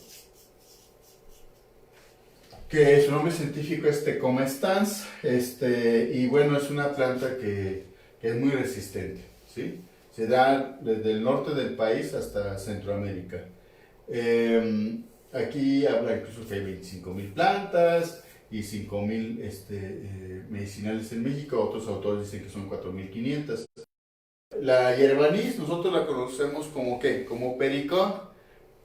Que su nombre científico es Tecoma stans, y bueno, es una planta que es muy resistente, ¿sí? Se da desde el norte del país hasta Centroamérica. Aquí habla incluso que hay 25,000 plantas y 5,000 medicinales en México. Otros autores dicen que son 4,500. La hierba anís, nosotros la conocemos como ¿qué? Como pericón.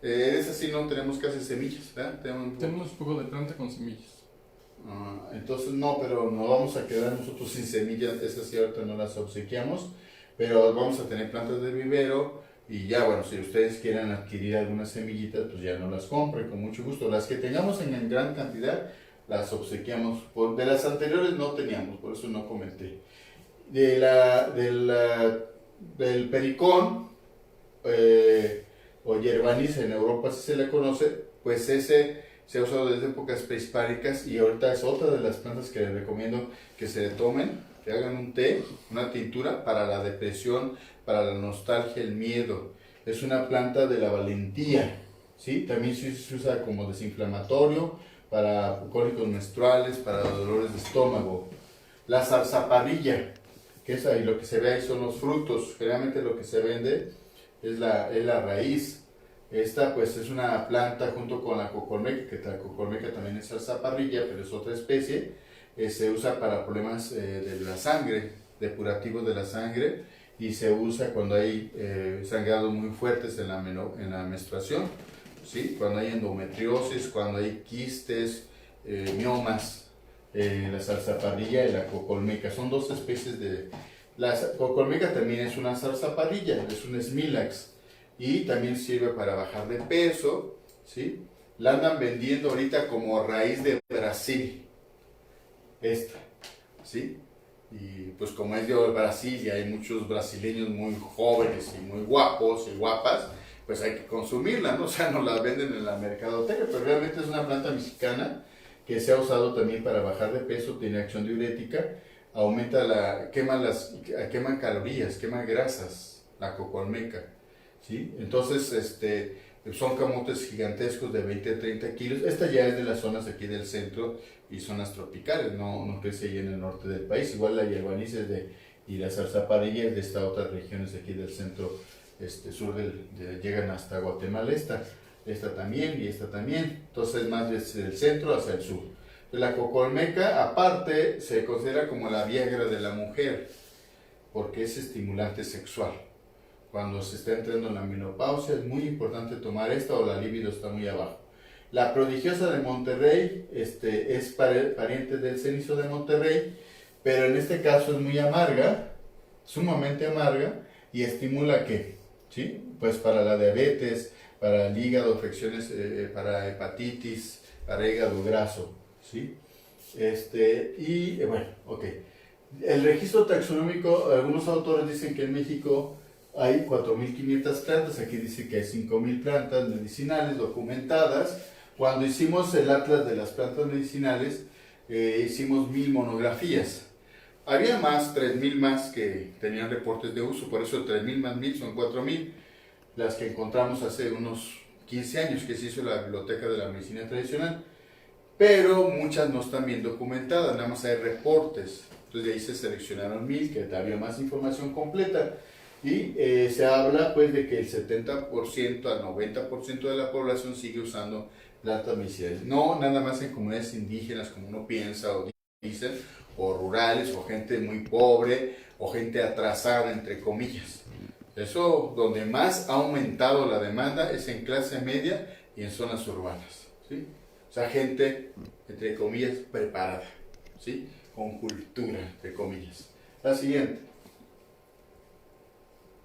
Es así, no tenemos casi semillas, ¿verdad? Tenemos un poco de planta con semillas. Entonces no, pero nos vamos a quedar nosotros sin semillas. Esas sí ahorita no las obsequiamos, pero vamos a tener plantas de vivero. Y ya, bueno, si ustedes quieren adquirir algunas semillitas, pues ya no las compren, con mucho gusto. Las que tengamos en gran cantidad, las obsequiamos. De las anteriores no teníamos, por eso no comenté. Del pericón, o hierba anís, en Europa sí se le conoce, pues ese se ha usado desde épocas prehispánicas y ahorita es otra de las plantas que les recomiendo que se tomen, que hagan un té, una tintura para la depresión, para la nostalgia, el miedo. Es una planta de la valentía, ¿sí? También se usa como desinflamatorio, para cólicos menstruales, para dolores de estómago. La zarzaparrilla, que es ahí lo que se ve ahí son los frutos, generalmente lo que se vende es la raíz. Esta pues es una planta junto con la cocolmeca, que la cocolmeca también es zarzaparrilla, pero es otra especie. Se usa para problemas de la sangre, depurativos de la sangre, y se usa cuando hay sangrados muy fuertes en la menstruación, ¿sí? Cuando hay endometriosis, cuando hay quistes, miomas. La zarzaparrilla y la cocolmeca son dos especies de... La cocolmeca también es una zarzaparrilla, es un smilax, y también sirve para bajar de peso, ¿sí? La andan vendiendo ahorita como raíz de Brasil, esta, ¿sí? Y pues como es de Brasil y hay muchos brasileños muy jóvenes y muy guapos y guapas, pues hay que consumirla, ¿no? O sea, nos la venden en la mercadotecnia, pero realmente es una planta mexicana que se ha usado también para bajar de peso, tiene acción diurética, quema calorías, quema grasas, la cocolmeca, ¿sí? Entonces, son camotes gigantescos de 20 a 30 kilos. Esta ya es de las zonas aquí del centro y zonas tropicales, no crece ahí en el norte del país. Igual la hierba anís y la zarzaparrilla es de estas otras regiones aquí del centro, sur llegan hasta Guatemala. Esta también y esta también. Entonces más desde el centro hacia el sur. La cocolmeca, aparte, se considera como la Viagra de la mujer, porque es estimulante sexual. Cuando se está entrando en la menopausia es muy importante tomar esta, o la libido está muy abajo. La prodigiosa de Monterrey es pariente del cenizo de Monterrey, pero en este caso es muy amarga, sumamente amarga, y estimula ¿qué? ¿Sí? Pues para la diabetes, para el hígado, afecciones, para hepatitis, para hígado graso, ¿sí? Bueno, ok. El registro taxonómico, algunos autores dicen que en México hay 4,500 plantas, aquí dice que hay 5,000 plantas medicinales documentadas. Cuando hicimos el Atlas de las plantas medicinales, hicimos 1,000 monografías. Había más, 3,000 más que tenían reportes de uso, por eso 3,000 más 1,000 son 4,000. Las que encontramos hace unos 15 años que se hizo la Biblioteca de la Medicina Tradicional, pero muchas no están bien documentadas, nada más hay reportes. Entonces de ahí se seleccionaron 1,000, que había más información completa, y se habla pues de que el 70% al 90% de la población sigue usando plantas medicinales. No nada más en comunidades indígenas como uno piensa o dicen, o rurales, o gente muy pobre, o gente atrasada entre comillas. Eso, donde más ha aumentado la demanda es en clase media y en zonas urbanas, ¿sí? O sea, gente, entre comillas, preparada, ¿sí? Con cultura, entre comillas. La siguiente.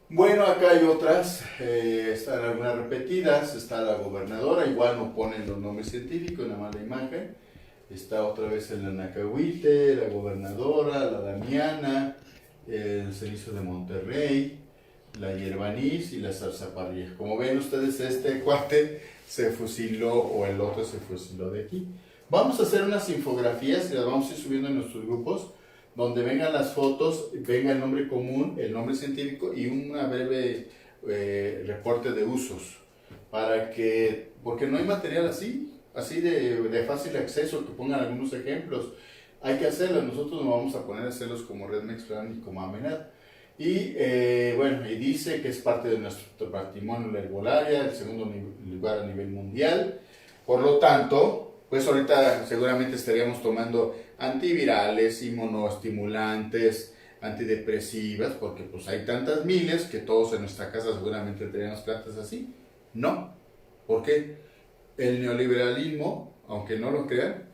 Bueno, acá hay otras, están algunas repetidas. Está la gobernadora, igual no ponen los nombres científicos, nada más la imagen. Está otra vez el anacahuite, la gobernadora, la damiana, el cenizo de Monterrey, la hierba anís y la zarzaparrilla. Como ven ustedes, este cuate se fusiló, o el otro se fusiló de aquí. Vamos a hacer unas infografías y las vamos a ir subiendo en nuestros grupos, donde vengan las fotos, venga el nombre común, el nombre científico y una breve reporte de usos, porque no hay material así de fácil acceso, que pongan algunos ejemplos. Hay que hacerlos, nosotros nos vamos a poner a hacerlos como Redmex Plan y como Amenad. Y bueno, y dice que es parte de nuestro patrimonio la herbolaria, el segundo lugar a nivel mundial. Por lo tanto, pues ahorita seguramente estaríamos tomando antivirales, inmunoestimulantes, antidepresivas, porque pues hay tantas miles que todos en nuestra casa seguramente tendríamos plantas así. No. ¿Por qué? El neoliberalismo, aunque no lo crean,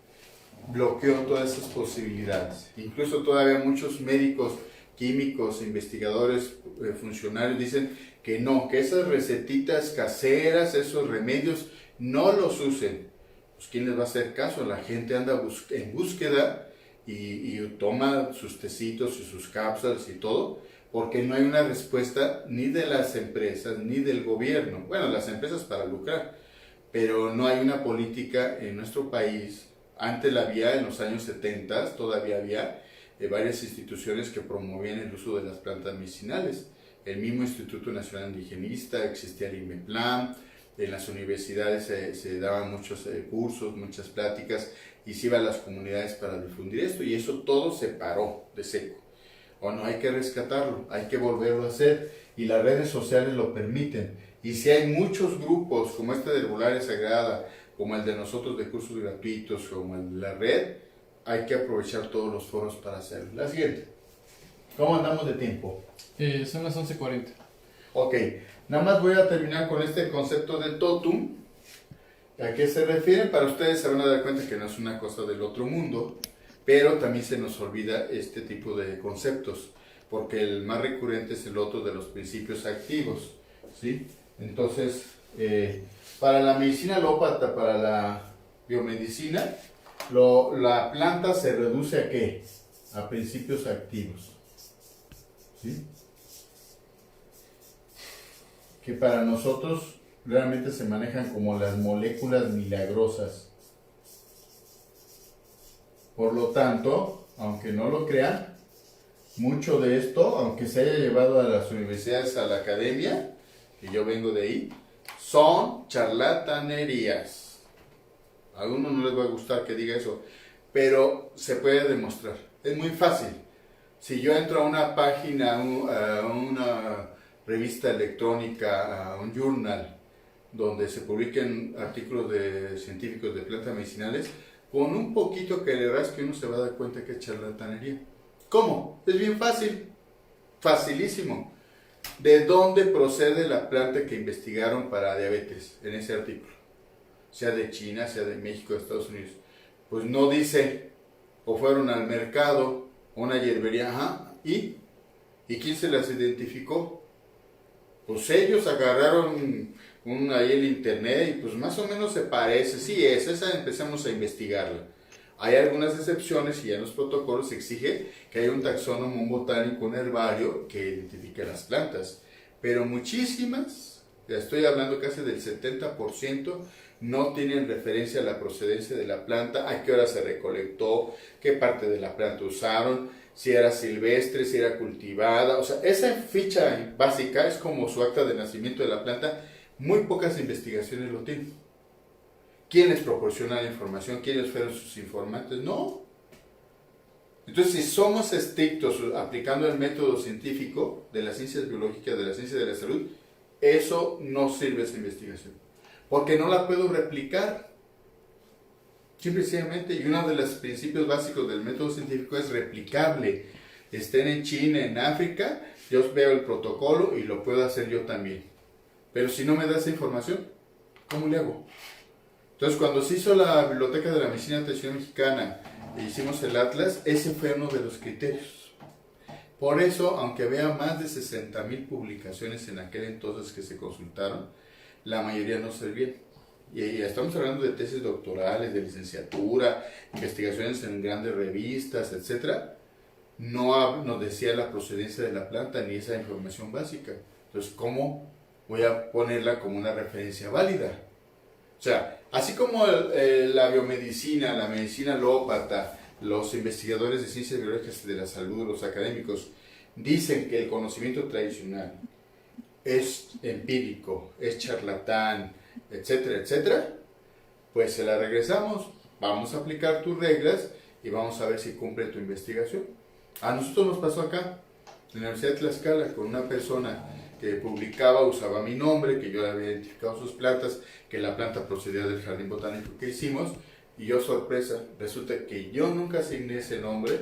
bloqueó todas esas posibilidades. Incluso todavía muchos médicos, químicos, investigadores, funcionarios dicen que no, que esas recetitas caseras, esos remedios, no los usen. Pues ¿quién les va a hacer caso? La gente anda en búsqueda y toma sus tecitos y sus cápsulas y todo, porque no hay una respuesta ni de las empresas ni del gobierno. Bueno, las empresas para lucrar, pero no hay una política en nuestro país. Antes la había, en los años 70, todavía había varias instituciones que promovían el uso de las plantas medicinales. El mismo Instituto Nacional Indigenista, existía el INMEPLAN, en las universidades se daban muchos cursos, muchas pláticas, y se iba a las comunidades para difundir esto, y eso todo se paró de seco. Bueno, hay que rescatarlo, hay que volverlo a hacer, y las redes sociales lo permiten. Y si hay muchos grupos, como este de Herbolaria Sagrada, como el de nosotros de cursos gratuitos, como el de la red, hay que aprovechar todos los foros para hacerlo. La siguiente. ¿Cómo andamos de tiempo? Son las 11:40. Ok, nada más voy a terminar con este concepto de totum. ¿A qué se refiere? Para ustedes se van a dar cuenta que no es una cosa del otro mundo, pero también se nos olvida este tipo de conceptos, porque el más recurrente es el otro de los principios activos, ¿sí? Entonces, para la medicina alópata, para la biomedicina, la planta se reduce ¿a qué? A principios activos, ¿sí? Que para nosotros realmente se manejan como las moléculas milagrosas. Por lo tanto, aunque no lo crean, mucho de esto, aunque se haya llevado a las universidades, a la academia, que yo vengo de ahí, son charlatanerías. A algunos no les va a gustar que diga eso, pero se puede demostrar. Es muy fácil. Si yo entro a una página, a una revista electrónica, a un journal, donde se publiquen artículos científicos de plantas medicinales, con un poquito que le rasque uno se va a dar cuenta que es charlatanería. ¿Cómo? Es bien fácil, facilísimo. ¿De dónde procede la planta que investigaron para diabetes en ese artículo? Sea de China, sea de México, de Estados Unidos. Pues no dice, o fueron al mercado, o una hierbería, ajá, ¿y quién se las identificó? Pues ellos agarraron ahí el internet y pues más o menos se parece, sí es, esa empezamos a investigarla. Hay algunas excepciones y ya en los protocolos se exige que haya un taxónomo, un botánico, un herbario que identifique las plantas. Pero muchísimas, ya estoy hablando casi del 70%, no tienen referencia a la procedencia de la planta, a qué hora se recolectó, qué parte de la planta usaron, si era silvestre, si era cultivada. O sea, esa ficha básica es como su acta de nacimiento de la planta. Muy pocas investigaciones lo tienen. ¿Quiénes proporcionan la información? ¿Quiénes fueron sus informantes? No. Entonces, si somos estrictos aplicando el método científico de las ciencias biológicas, de la ciencia de la salud, eso no sirve esa investigación. Porque no la puedo replicar. Simplemente, y uno de los principios básicos del método científico es replicable. Estén en China, en África, yo veo el protocolo y lo puedo hacer yo también. Pero si no me da esa información, ¿cómo le hago? Entonces, cuando se hizo la Biblioteca de la Medicina Tradicional Mexicana e hicimos el Atlas, ese fue uno de los criterios. Por eso, aunque había más de 60,000 publicaciones en aquel entonces que se consultaron, la mayoría no servían. Y estamos hablando de tesis doctorales, de licenciatura, investigaciones en grandes revistas, etc. No nos decía la procedencia de la planta ni esa información básica. Entonces, ¿cómo voy a ponerla como una referencia válida? O sea, así como la biomedicina, la medicina alópata, los investigadores de ciencias biológicas de la salud, los académicos, dicen que el conocimiento tradicional es empírico, es charlatán, etcétera, etcétera, pues se la regresamos, vamos a aplicar tus reglas y vamos a ver si cumple tu investigación. A nosotros nos pasó acá, en la Universidad de Tlaxcala, con una persona que publicaba, usaba mi nombre, que yo había identificado sus plantas, que la planta procedía del jardín botánico que hicimos, y yo, sorpresa, resulta que yo nunca asigné ese nombre,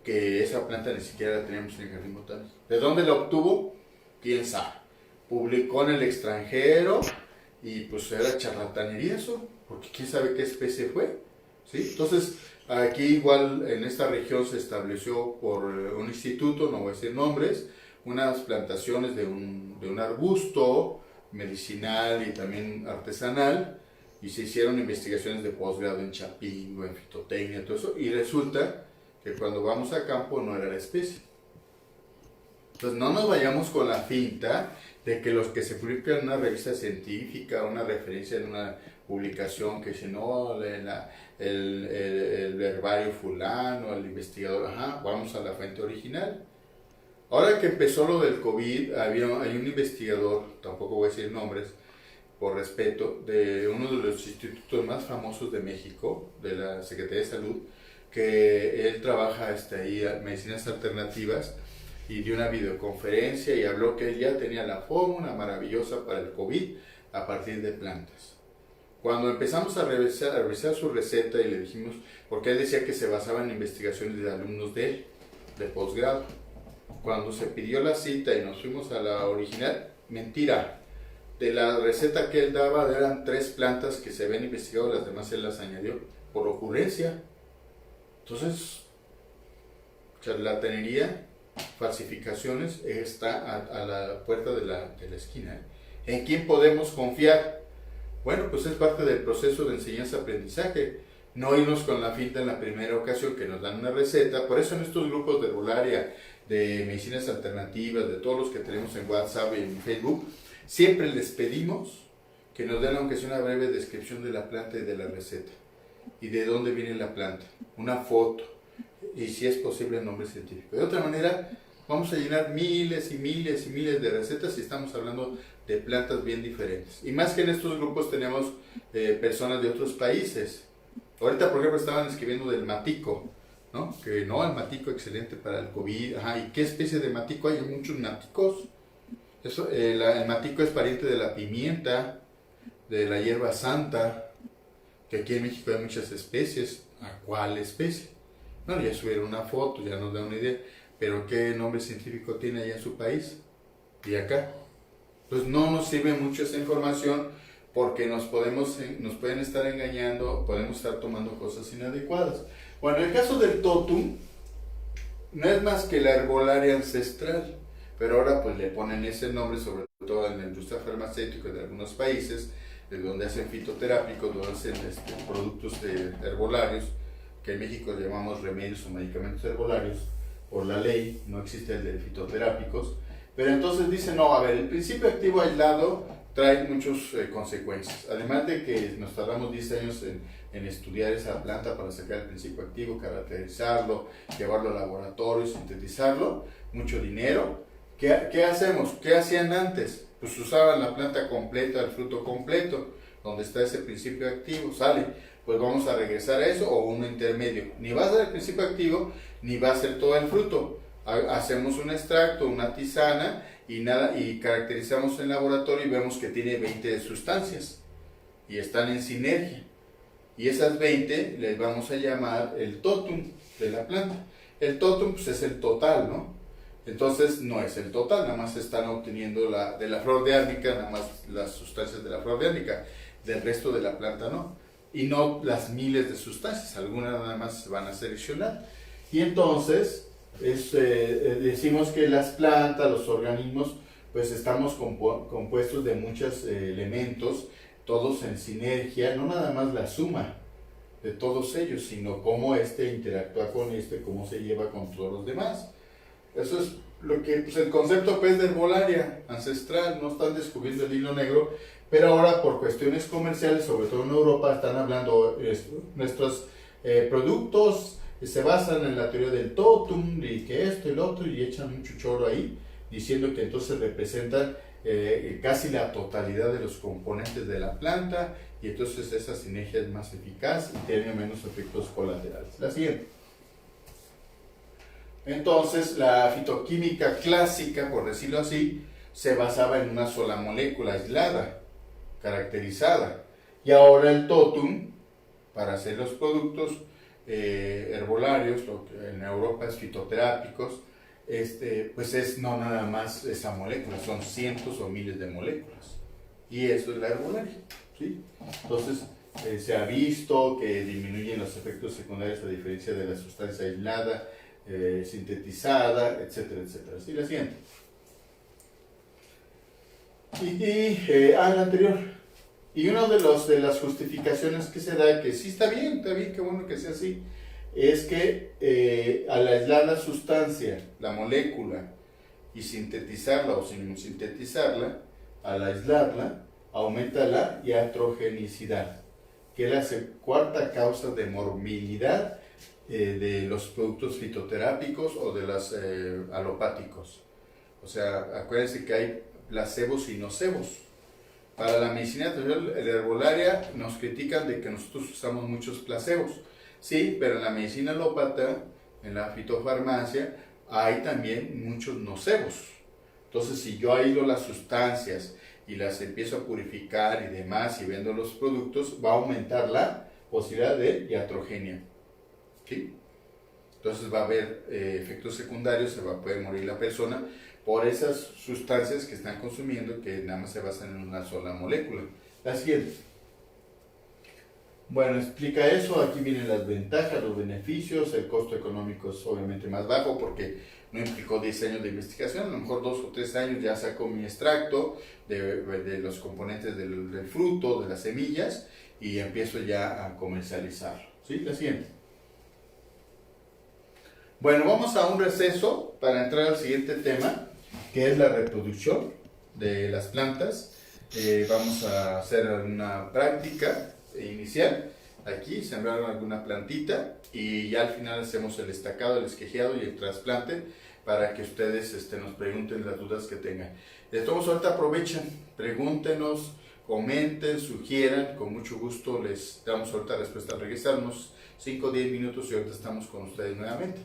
que esa planta ni siquiera la teníamos en el jardín botánico. ¿De dónde la obtuvo? ¿Quién sabe? Publicó en el extranjero y pues era charlatanería eso, porque quién sabe qué especie fue, ¿sí? Entonces, aquí igual en esta región se estableció por un instituto, no voy a decir nombres, unas plantaciones de un arbusto medicinal y también artesanal, y se hicieron investigaciones de posgrado en Chapingo, en fitotecnia, todo eso, y resulta que cuando vamos a campo no era la especie. Entonces no nos vayamos con la finta de que los que se publican en una revista científica, una referencia en una publicación, que si no, el herbario fulano, el investigador, vamos a la fuente original. Ahora que empezó lo del COVID, hay un investigador, tampoco voy a decir nombres, por respeto, de uno de los institutos más famosos de México, de la Secretaría de Salud, que él trabaja ahí medicinas alternativas, y dio una videoconferencia y habló que él ya tenía la fórmula maravillosa para el COVID a partir de plantas. Cuando empezamos a revisar su receta y le dijimos, porque él decía que se basaba en investigaciones de alumnos de él, de posgrado. Cuando se pidió la cita y nos fuimos a la original, mentira. De la receta que él daba eran 3 plantas que se habían investigado, las demás él las añadió por ocurrencia. Entonces, charlatanería, falsificaciones, está a la puerta de la esquina. ¿En quién podemos confiar? Bueno, pues es parte del proceso de enseñanza-aprendizaje. No irnos con la finta en la primera ocasión que nos dan una receta. Por eso en estos grupos de herbolaria, de medicinas alternativas, de todos los que tenemos en WhatsApp y en Facebook, siempre les pedimos que nos den aunque sea una breve descripción de la planta y de la receta. Y de dónde viene la planta. Una foto. Y si es posible el nombre científico. De otra manera, vamos a llenar miles y miles y miles de recetas si estamos hablando de plantas bien diferentes. Y más que en estos grupos tenemos personas de otros países. Ahorita, por ejemplo, estaban escribiendo del matico, ¿no? Que no, el matico excelente para el COVID. ¿Y qué especie de matico hay? Hay muchos maticos. El matico es pariente de la pimienta, de la hierba santa, que aquí en México hay muchas especies. ¿A cuál especie? Bueno, ya subieron una foto, ya nos da una idea, pero ¿qué nombre científico tiene allá en su país? Y acá. Entonces no nos sirve mucho esa información porque nos pueden estar engañando, podemos estar tomando cosas inadecuadas. Bueno, en el caso del totum, no es más que la herbolaria ancestral, pero ahora pues le ponen ese nombre, sobre todo en la industria farmacéutica de algunos países, de donde hacen fitoterápicos, donde hacen productos herbolarios, que en México llamamos remedios o medicamentos herbolarios. Por la ley no existe el de fitoterápicos, pero entonces dicen, no, a ver, el principio activo aislado trae muchas consecuencias, además de que nos tardamos 10 años en estudiar esa planta para sacar el principio activo, caracterizarlo, llevarlo al laboratorio, sintetizarlo, mucho dinero. ¿Qué hacemos? ¿Qué hacían antes? Pues usaban la planta completa, el fruto completo, donde está ese principio activo, sale. Pues vamos a regresar a eso o uno intermedio. Ni va a ser el principio activo, ni va a ser todo el fruto. Hacemos un extracto, una tisana y caracterizamos en laboratorio y vemos que tiene 20 sustancias y están en sinergia. Y esas 20 les vamos a llamar el totum de la planta. El totum pues es el total, ¿no? Entonces no es el total, nada más están obteniendo de la flor de árnica, nada más las sustancias de la flor de árnica, del resto de la planta no. Y no las miles de sustancias, algunas nada más se van a seleccionar. Y entonces decimos que las plantas, los organismos, pues estamos compuestos de muchos elementos, todos en sinergia, no nada más la suma de todos ellos, sino cómo interactúa con cómo se lleva con todos los demás. Eso es lo que, pues el concepto pues, de herbolaria ancestral, no están descubriendo el hilo negro, pero ahora por cuestiones comerciales, sobre todo en Europa, están hablando, nuestros productos se basan en la teoría del totum, y que esto y lo otro, y echan mucho choro ahí, diciendo que entonces representan casi la totalidad de los componentes de la planta, y entonces esa sinergia es más eficaz y tiene menos efectos colaterales. La siguiente. Entonces, la fitoquímica clásica, por decirlo así, se basaba en una sola molécula aislada, caracterizada. Y ahora el totum, para hacer los productos herbolarios, lo que en Europa es fitoterápicos, pues es no nada más esa molécula, son cientos o miles de moléculas. Y eso es la herbolaria, ¿sí? Entonces, se ha visto que disminuyen los efectos secundarios a diferencia de la sustancia aislada, sintetizada, etcétera, etcétera. ¿Sí? La siguiente. La anterior. Y una de las justificaciones que se da, que sí está bien, qué bueno que sea así, es que al aislar la sustancia, la molécula, y sintetizarla o sin sintetizarla, al aislarla, aumenta la iatrogenicidad, que es la cuarta causa de morbilidad de los productos fitoterápicos o de los alopáticos. O sea, acuérdense que hay placebos y nocebos. Para la medicina tradicional, la herbolaria, nos critican de que nosotros usamos muchos placebos. Sí, pero en la medicina alópata, en la fitofarmacia, hay también muchos nocebos. Entonces, si yo aíslo las sustancias y las empiezo a purificar y demás y vendo los productos, va a aumentar la posibilidad de iatrogenia. ¿Sí? Entonces va a haber efectos secundarios, se va a poder morir la persona por esas sustancias que están consumiendo, que nada más se basan en una sola molécula. La siguiente. Bueno, explica eso, aquí vienen las ventajas, los beneficios, el costo económico es obviamente más bajo porque no implicó 10 años de investigación, a lo mejor 2 o 3 años ya saco mi extracto de los componentes del fruto, de las semillas, y empiezo ya a comercializarlo. ¿Sí? La siguiente. Bueno, vamos a un receso para entrar al siguiente tema, que es la reproducción de las plantas. Vamos a hacer una práctica inicial. Aquí sembrar alguna plantita y ya al final hacemos el estacado, el esquejeado y el trasplante para que ustedes nos pregunten las dudas que tengan. Todos ahorita aprovechen, pregúntenos, comenten, sugieran, con mucho gusto les damos ahorita respuesta al regresar unos 5 o 10 minutos y ahorita estamos con ustedes nuevamente.